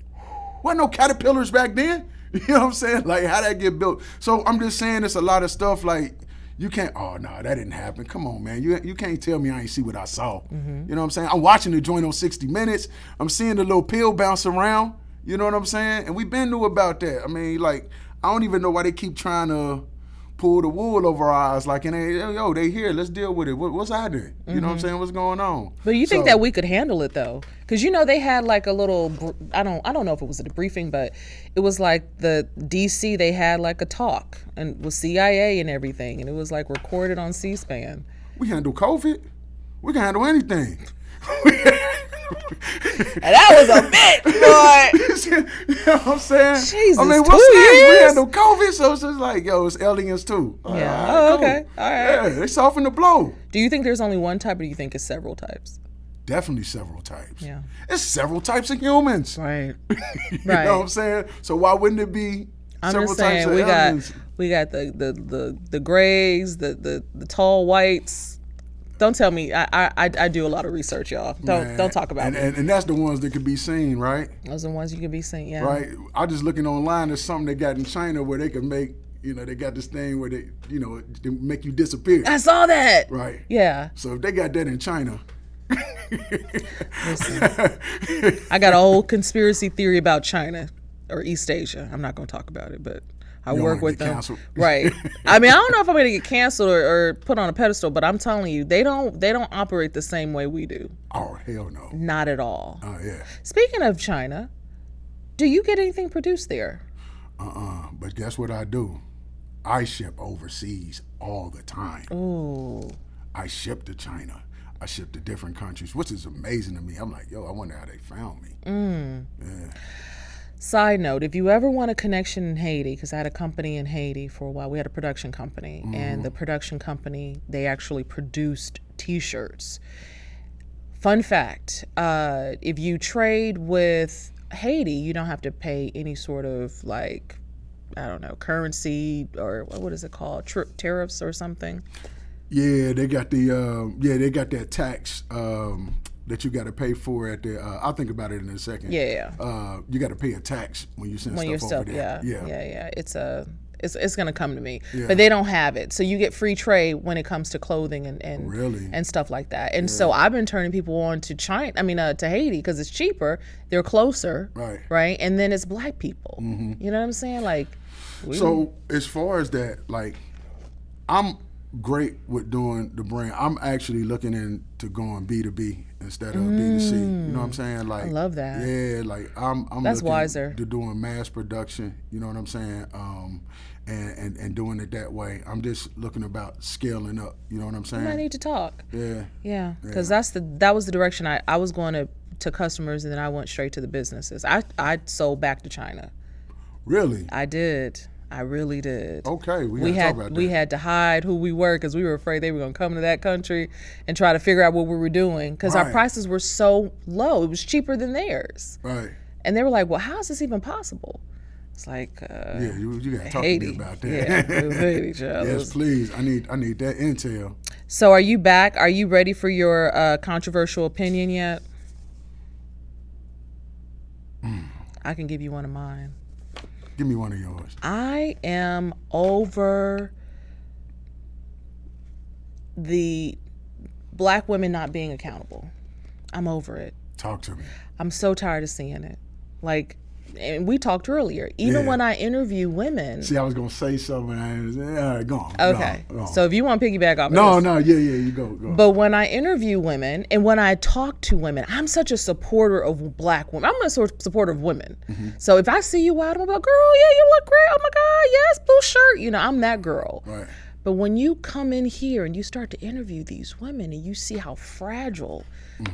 Wasn't no caterpillars back then. You know what I'm saying? Like, how that get built? So I'm just saying it's a lot of stuff like, you can't, oh, no, that didn't happen. Come on, man. You can't tell me I ain't see what I saw. You know what I'm saying? I'm watching the joint on 60 Minutes. I'm seeing the little pill bounce around. You know what I'm saying? And we've been new about that. I mean, like, I don't even know why they keep trying to pull the wool over our eyes. Like, and they here. Let's deal with it. What's happening? You know what I'm saying? What's going on? But you think So- that we could handle it though? Because you know they had like a little, I don't know if it was a debriefing, but it was like the DC, they had like a talk and with CIA and everything. And it was like recorded on C-SPAN. We handle COVID. We can handle anything. And that was a bit, boy. You know what I'm saying? Jesus, I mean, 2 what's next? We years? handle COVID, so it's just like, yo, it's aliens too. Yeah. All Oh, cool. okay. All right. Yeah, they soften the blow. Do you think there's only one type or do you think it's several types? Definitely several types. Yeah. It's several types of humans. Right. You Right. know what I'm saying? So why wouldn't it be I'm several just types saying of aliens? we got the grays, the tall whites. Don't tell me. I do a lot of research, y'all. Man, Don't talk about and, me. and that's the ones that could be seen, right? Those are the ones you can be seeing. Yeah. Right. I just looking online. There's something they got in China where they can make, they got this thing where they make you disappear. I saw that. Right. Yeah. So if they got that in China. Listen, I got a whole conspiracy theory about China or East Asia. I'm not going to talk about it, but I don't work wanna with get them. canceled. Right. I mean, I don't know if I'm going to get canceled or put on a pedestal, but I'm telling you, they don't operate the same way we do. Oh, hell no. Not at all. Oh, yeah. Speaking of China, do you get anything produced there? But guess what I do? I ship overseas all the time. Ooh. I ship to China. I ship to different countries, which is amazing to me. I'm like, yo, I wonder how they found me. Yeah. Side note, if you ever want a connection in Haiti, because I had a company in Haiti for a while, we had a production company, and the production company, they actually produced T-shirts. Fun fact, if you trade with Haiti, you don't have to pay any sort of like, I don't know, currency or what is it called, tariffs or something. Yeah, they got they got that tax that you got to pay for at the. I'll think about it in a second. Yeah. You got to pay a tax when you send stuff over there. Yeah. It's gonna come to me, but they don't have it. So you get free trade when it comes to clothing and Really? and stuff like that. And so I've been turning people on to China. I mean, to Haiti because it's cheaper. They're closer. Right. And then it's black people. You know what I'm saying? Like. So as far as that, like, I'm great with doing the brand. I'm actually looking into going B2B instead of B2C. You know what I'm saying? Like, I love that. Yeah, like I'm That's looking wiser. to doing mass production. You know what I'm saying? And doing it that way. I'm just looking about scaling up. You know what I'm saying? I need to talk. Yeah. Because that was the direction I was going to customers, and then I went straight to the businesses. I sold back to China. Really? I did. I really did. Okay, we had talk about that. We had to hide who we were because we were afraid they were going to come to that country and try to figure out what we were doing because our prices were so low. It was cheaper than theirs. Right. And they were like, well, how is this even possible? It's like, yeah, you got to talk Haiti. to me about that. Yeah, it was Haiti, child. Yes, please. I need that intel. So are you back? Are you ready for your controversial opinion yet? I can give you one of mine. Give me one of yours. I am over the black women not being accountable. I'm over it. Talk to me. I'm so tired of seeing it. Like, and we talked earlier, even when I interview women. See, I was going to say something. All right, go on. Okay. Go on. So if you want to piggyback off No, of this. you go. But when I interview women and when I talk to women, I'm such a supporter of black women. I'm a supporter of women. So if I see you out, I'm like, girl, yeah, you look great. Oh my God, yes, blue shirt. You know, I'm that girl. Right. But when you come in here and you start to interview these women and you see how fragile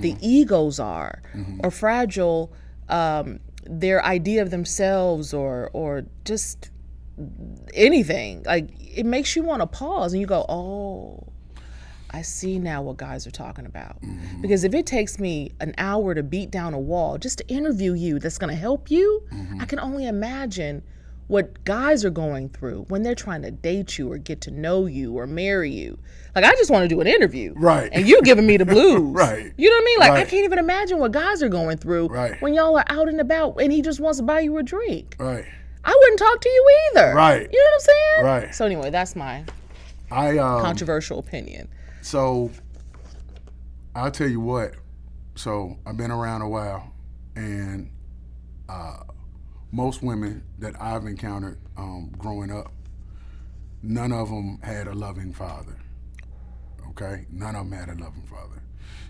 the egos are, or fragile their idea of themselves, or just anything, like, it makes you want to pause and you go, oh, I see now what guys are talking about. Because if it takes me an hour to beat down a wall just to interview you that's going to help you, I can only imagine what guys are going through when they're trying to date you or get to know you or marry you. Like, I just want to do an interview. Right. And you giving me the blues. Right. You know what I mean? Like, Right. I can't even imagine what guys are going through when y'all are out and about and he just wants to buy you a drink. Right. I wouldn't talk to you either. Right. You know what I'm saying? Right. So anyway, that's my controversial opinion. So I'll tell you what. So I've been around a while, and most women that I've encountered growing up, none of them had a loving father. Okay? None of them had a loving father.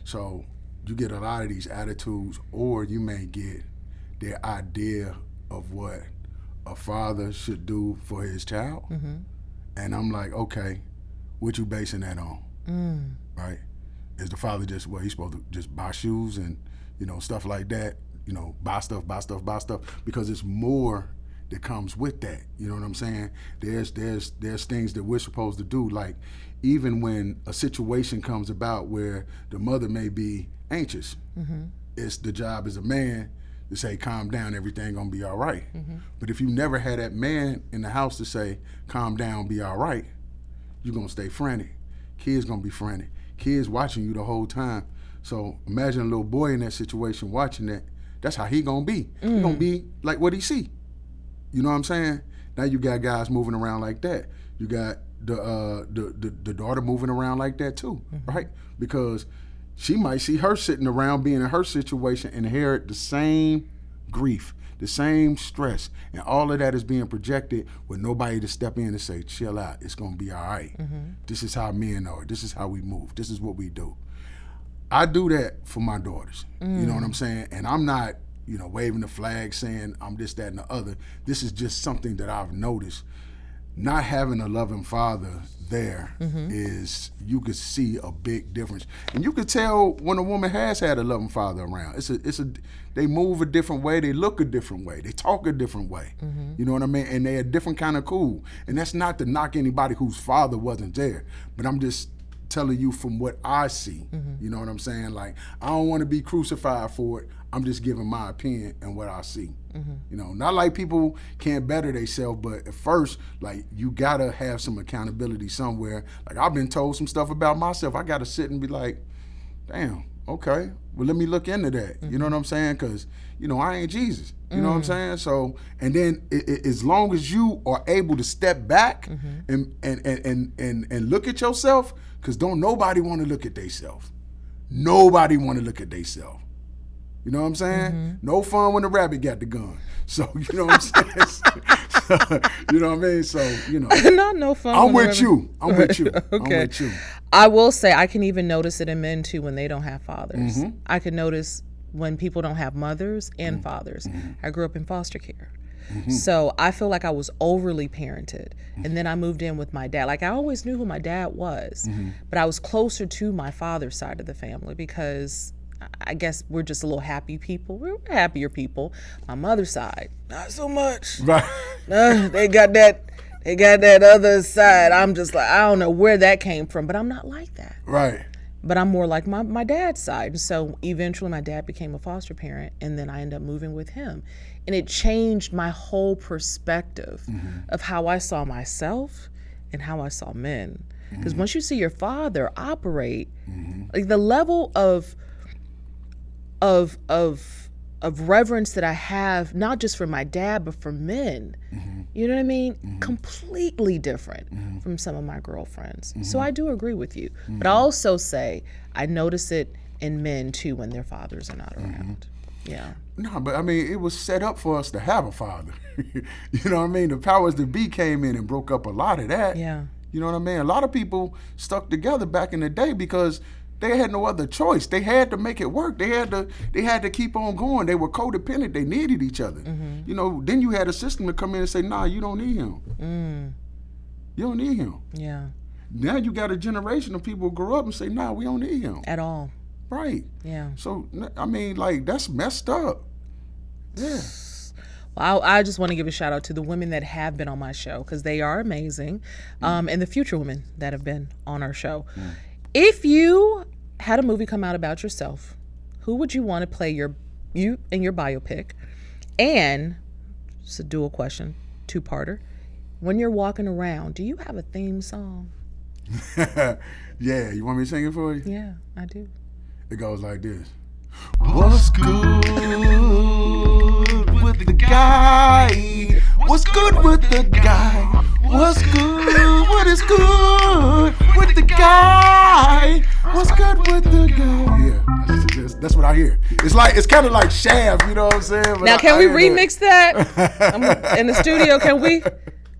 So you get a lot of these attitudes, or you may get their idea of what a father should do for his child. And I'm like, okay, what you basing that on? Right? Is the father just, he's supposed to just buy shoes and, stuff like that? Buy stuff, because it's more that comes with that. You know what I'm saying? There's things that we're supposed to do. Like, even when a situation comes about where the mother may be anxious, it's the job as a man to say, calm down, everything gonna be all right. But if you never had that man in the house to say, calm down, be all right, you're gonna stay frantic. Kids gonna be frantic. Kids watching you the whole time. So imagine a little boy in that situation watching that. That's how he gonna be. He gonna be like what he see. You know what I'm saying? Now you got guys moving around like that. You got the daughter moving around like that too, right? Because she might see her sitting around being in her situation and inherit the same grief, the same stress, and all of that is being projected with nobody to step in and say, chill out, it's gonna be all right. This is how men are. This is how we move. This is what we do. I do that for my daughters. You know what I'm saying? And I'm not, waving the flag saying I'm this, that, and the other. This is just something that I've noticed. not having a loving father there is, you could see a big difference, and you could tell when a woman has had a loving father around. They move a different way, they look a different way, they talk a different way. You know what I mean? And they're a different kind of cool. And that's not to knock anybody whose father wasn't there, but I'm just telling you from what I see. You know what I'm saying? Like, I don't want to be crucified for it. I'm just giving my opinion and what I see. You know, not like people can't better themselves, but at first, like, you gotta have some accountability somewhere. Like, I've been told some stuff about myself. I gotta sit and be like, damn, okay, well, let me look into that. You know what I'm saying? Because, you know, I ain't Jesus. You know what I'm saying? So, and then as long as you are able to step back and look at yourself, because don't nobody want to look at themselves. Nobody want to look at themselves. You know what I'm saying? No fun when the rabbit got the gun. So, you know what I'm saying? You know what I mean? So, you know. No fun. I'm with you. I'm with you. Okay. I'm with you. I will say I can even notice it in men too when they don't have fathers. I can notice when people don't have mothers and fathers. I grew up in foster care. So I feel like I was overly parented. And then I moved in with my dad. Like, I always knew who my dad was, but I was closer to my father's side of the family because I guess we're just a little happy people. We're happier people. My mother's side, not so much. Right. They got that other side. I'm just like, I don't know where that came from, but I'm not like that. Right. But I'm more like my dad's side. And so eventually my dad became a foster parent, and then I ended up moving with him. And it changed my whole perspective of how I saw myself and how I saw men. Because once you see your father operate, like, the level of reverence that I have, not just for my dad, but for men, you know what I mean? Completely different from some of my girlfriends. So I do agree with you. But I also say I notice it in men too when their fathers are not around. Yeah. No, but I mean, it was set up for us to have a father. You know what I mean? The powers that be came in and broke up a lot of that. Yeah. You know what I mean? A lot of people stuck together back in the day because they had no other choice. They had to make it work. They had to keep on going. They were codependent. They needed each other. You know, then you had a system to come in and say, nah, you don't need him. You don't need him. Yeah. Now you got a generation of people who grow up and say, nah, we don't need him. At all. Right. Yeah. So, I mean, like, that's messed up. Yeah. Well, I just want to give a shout out to the women that have been on my show, because they are amazing, and the future women that have been on our show. If you had a movie come out about yourself, who would you want to play you in your biopic? And it's a dual question, two-parter. When you're walking around, do you have a theme song? Yeah, you want me to sing it for you? Yeah, I do. It goes like this. What's good with the guy? What's good with the guy? What's good? What is good with the guy? What's good with the guy? Yeah, that's what I hear. It's kind of like Shaft, you know what I'm saying? But now, can we remix that? In the studio, can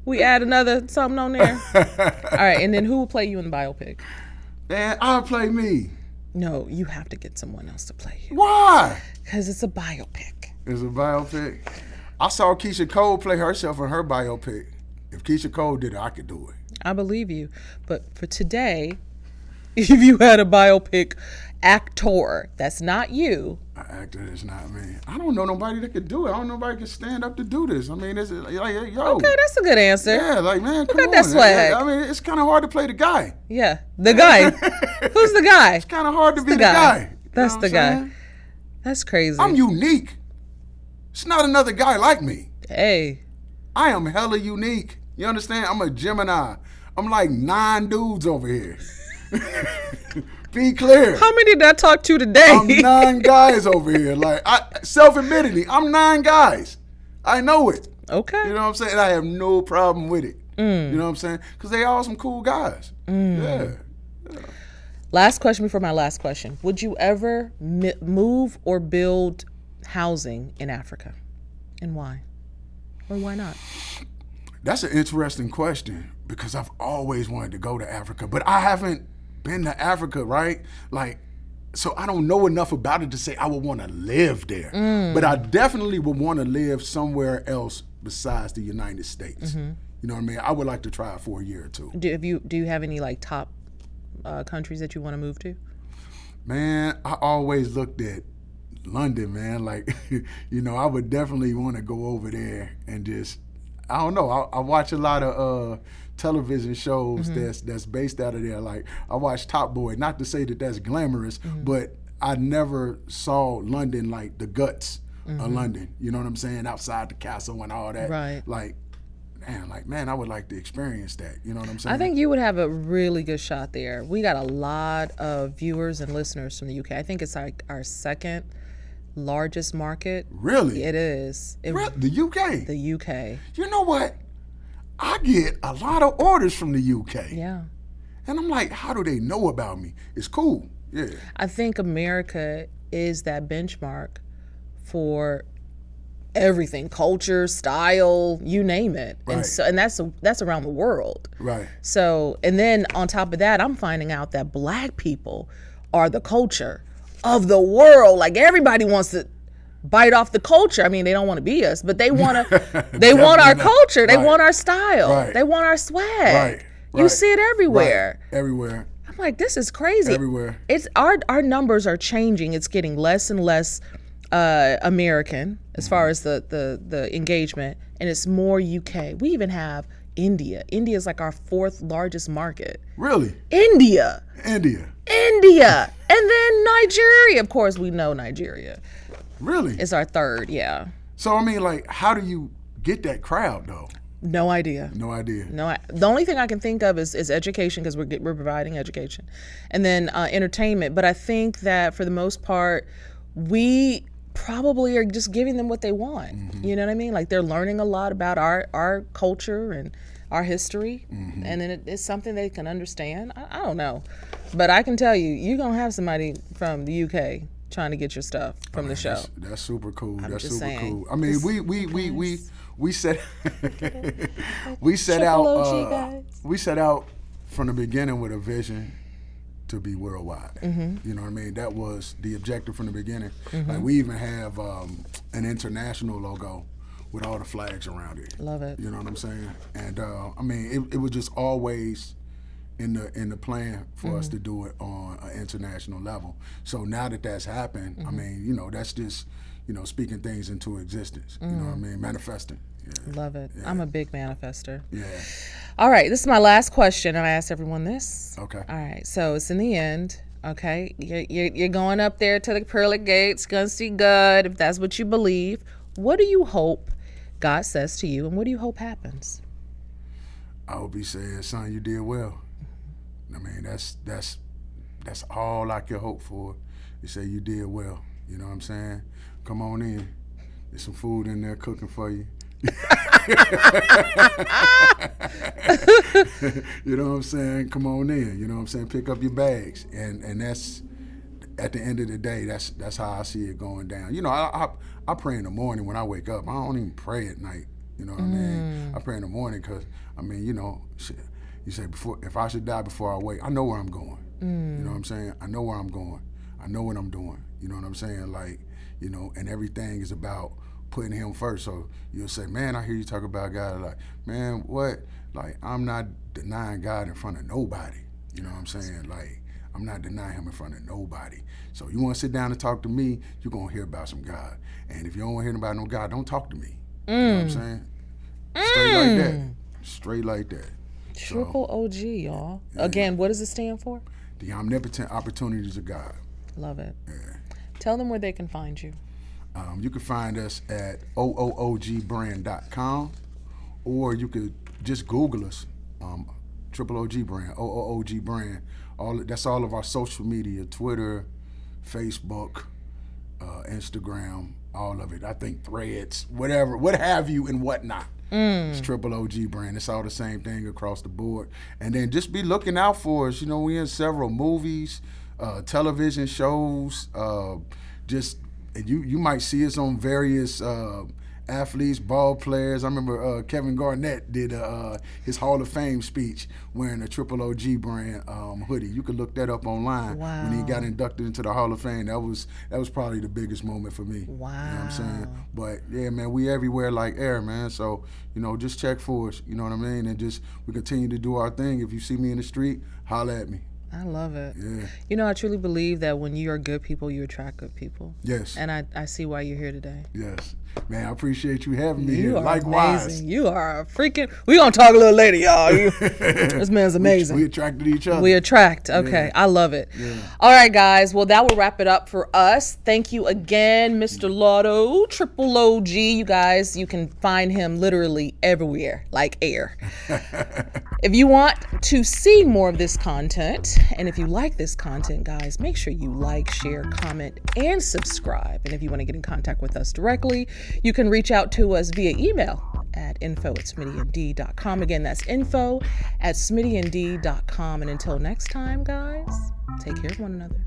we add another something on there? All right, and then who will play you in the biopic? Man, I'll play me. No, you have to get someone else to play you. Why? Because it's a biopic. It's a biopic. I saw Keisha Cole play herself in her biopic. If Keisha Cole did it, I could do it. I believe you. But for today, if you had a biopic actor that's not you. An actor that's not me. I don't know nobody that could do it. I don't know nobody can stand up to do this. I mean, it's like, yo. Okay, that's a good answer. Yeah, like, man, come on. That swag. I mean, it's kind of hard to play the guy. Yeah, the guy. Who's the guy? It's kind of hard to be the guy. That's the guy. That's crazy. I'm unique. It's not another guy like me. Hey. I am hella unique. You understand? I'm a Gemini. I'm like 9 dudes over here. Be clear. How many did I talk to today? I'm 9 guys over here. Like, self-admittedly, I'm 9 guys. I know it. Okay. You know what I'm saying? I have no problem with it. You know what I'm saying? Because they all some cool guys. Yeah. Last question before my last question. Would you ever move or build housing in Africa? And why? Or why not? That's an interesting question because I've always wanted to go to Africa, but I haven't been to Africa, right? Like, so I don't know enough about it to say I would want to live there. But I definitely would want to live somewhere else besides the United States. You know what I mean? I would like to try it for a year or two. Do you have any like top countries that you want to move to? Man, I always looked at London, man. Like, you know, I would definitely want to go over there and just, I don't know. I watch a lot of television shows that's based out of there. Like, I watch Top Boy. Not to say that that's glamorous, but I never saw London like the guts of London. You know what I'm saying? Outside the castle and all that. Right. Like, man, I would like to experience that. You know what I'm saying? I think you would have a really good shot there. We got a lot of viewers and listeners from the UK. I think it's like our second largest market. Really? It is. The UK? The UK. You know what? I get a lot of orders from the UK. Yeah. And I'm like, how do they know about me? It's cool. Yeah. I think America is that benchmark for everything, culture, style, you name it. Right. And that's around the world. Right. So, and then on top of that, I'm finding out that black people are the culture of the world. Like, everybody wants to bite off the culture. I mean, they don't want to be us, but they want to. They want our culture. They want our style. Right. They want our swag. Right. You see it everywhere. Right. Everywhere. I'm like, this is crazy. Everywhere. It's our numbers are changing. It's getting less and less American as far as the engagement, and it's more UK. We even have India. India is like our fourth largest market. Really? India. And then Nigeria. Of course, we know Nigeria. Really? It's our third, yeah. So, I mean, like, how do you get that crowd, though? No idea. The only thing I can think of is education, because we're providing education, and then entertainment. But I think that for the most part, we probably are just giving them what they want. You know what I mean? Like, they're learning a lot about our culture and our history, and then it's something they can understand. I don't know, but I can tell you're gonna have somebody from the UK trying to get your stuff from the show. That's super cool. I'm That's just super saying. cool. I mean, we set we set Triple out OG guys. we set out from the beginning with a vision to be worldwide. You know what I mean? That was the objective from the beginning. Like, we even have an international logo with all the flags around it. Love it. You know what I'm saying? And I mean, it was just always in the plan for us to do it on an international level. So now that that's happened, I mean, you know, that's just, you know, speaking things into existence. You know what I mean? Manifesting. Yeah. Love it. Yeah. I'm a big manifester. Yeah. All right, this is my last question, and I ask everyone this. Okay. All right, so it's in the end. Okay, you're going up there to the pearly gates, gonna see God, if that's what you believe. What do you hope God says to you, and what do you hope happens? I hope he says, son, you did well. I mean, that's all I can hope for. He said, you did well. You know what I'm saying? Come on in. There's some food in there cooking for you. You know what I'm saying? Come on in. You know what I'm saying? Pick up your bags. And that's, at the end of the day, that's how I see it going down. You know, I pray in the morning when I wake up. I don't even pray at night. You know what I mean? I pray in the morning because, I mean, you know, shit, you say, if I should die before I wake, I know where I'm going. You know what I'm saying? I know where I'm going. I know what I'm doing. You know what I'm saying? Like, you know, and everything is about putting him first. So you'll say, man, I hear you talk about God. Like, man, what? Like, I'm not denying God in front of nobody. You know what I'm saying? Like, I'm not denying him in front of nobody. So you want to sit down and talk to me, you're going to hear about some God. And if you don't want to hear about no God, don't talk to me. You know what I'm saying? Straight like that. Straight like that. Triple OG, y'all. Yeah. Again, what does it stand for? The omnipotent opportunities of God. Love it. Yeah. Tell them where they can find you. You can find us at OOOGbrand.com, or you could just Google us, Triple OG Brand, OOOG Brand. That's all of our social media, Twitter, Facebook, Instagram, all of it. I think Threads, whatever, what have you and whatnot. It's Triple OG Brand. It's all the same thing across the board. And then just be looking out for us. You know, we're in several movies, television shows. You might see us on various athletes, ball players. I remember Kevin Garnett did his Hall of Fame speech wearing a Triple OG brand hoodie. You can look that up online. Wow. When he got inducted into the Hall of Fame. That was probably the biggest moment for me. Wow. You know what I'm saying? But yeah, man, we everywhere like air, man. So, just check for us. You know what I mean? And just we continue to do our thing. If you see me in the street, holla at me. I love it. Yeah. I truly believe that when you are good people, you attract good people. Yes. And I see why you're here today. Yes. Man, I appreciate you having me You here. are Likewise. amazing. You are a freaking... We're going to talk a little later, y'all. This man's amazing. We attracted each other. We attract. Okay. Yeah. I love it. Yeah. All right, guys. Well, that will wrap it up for us. Thank you again, Mr. Lotto, Triple OG. You guys, you can find him literally everywhere, like air. If you want to see more of this content, and if you like this content, guys, make sure you like, share, comment, and subscribe. And if you want to get in contact with us directly, you can reach out to us via email at info@smittyand.com. Again, that's info@smittyand.com. And until next time, guys, take care of one another.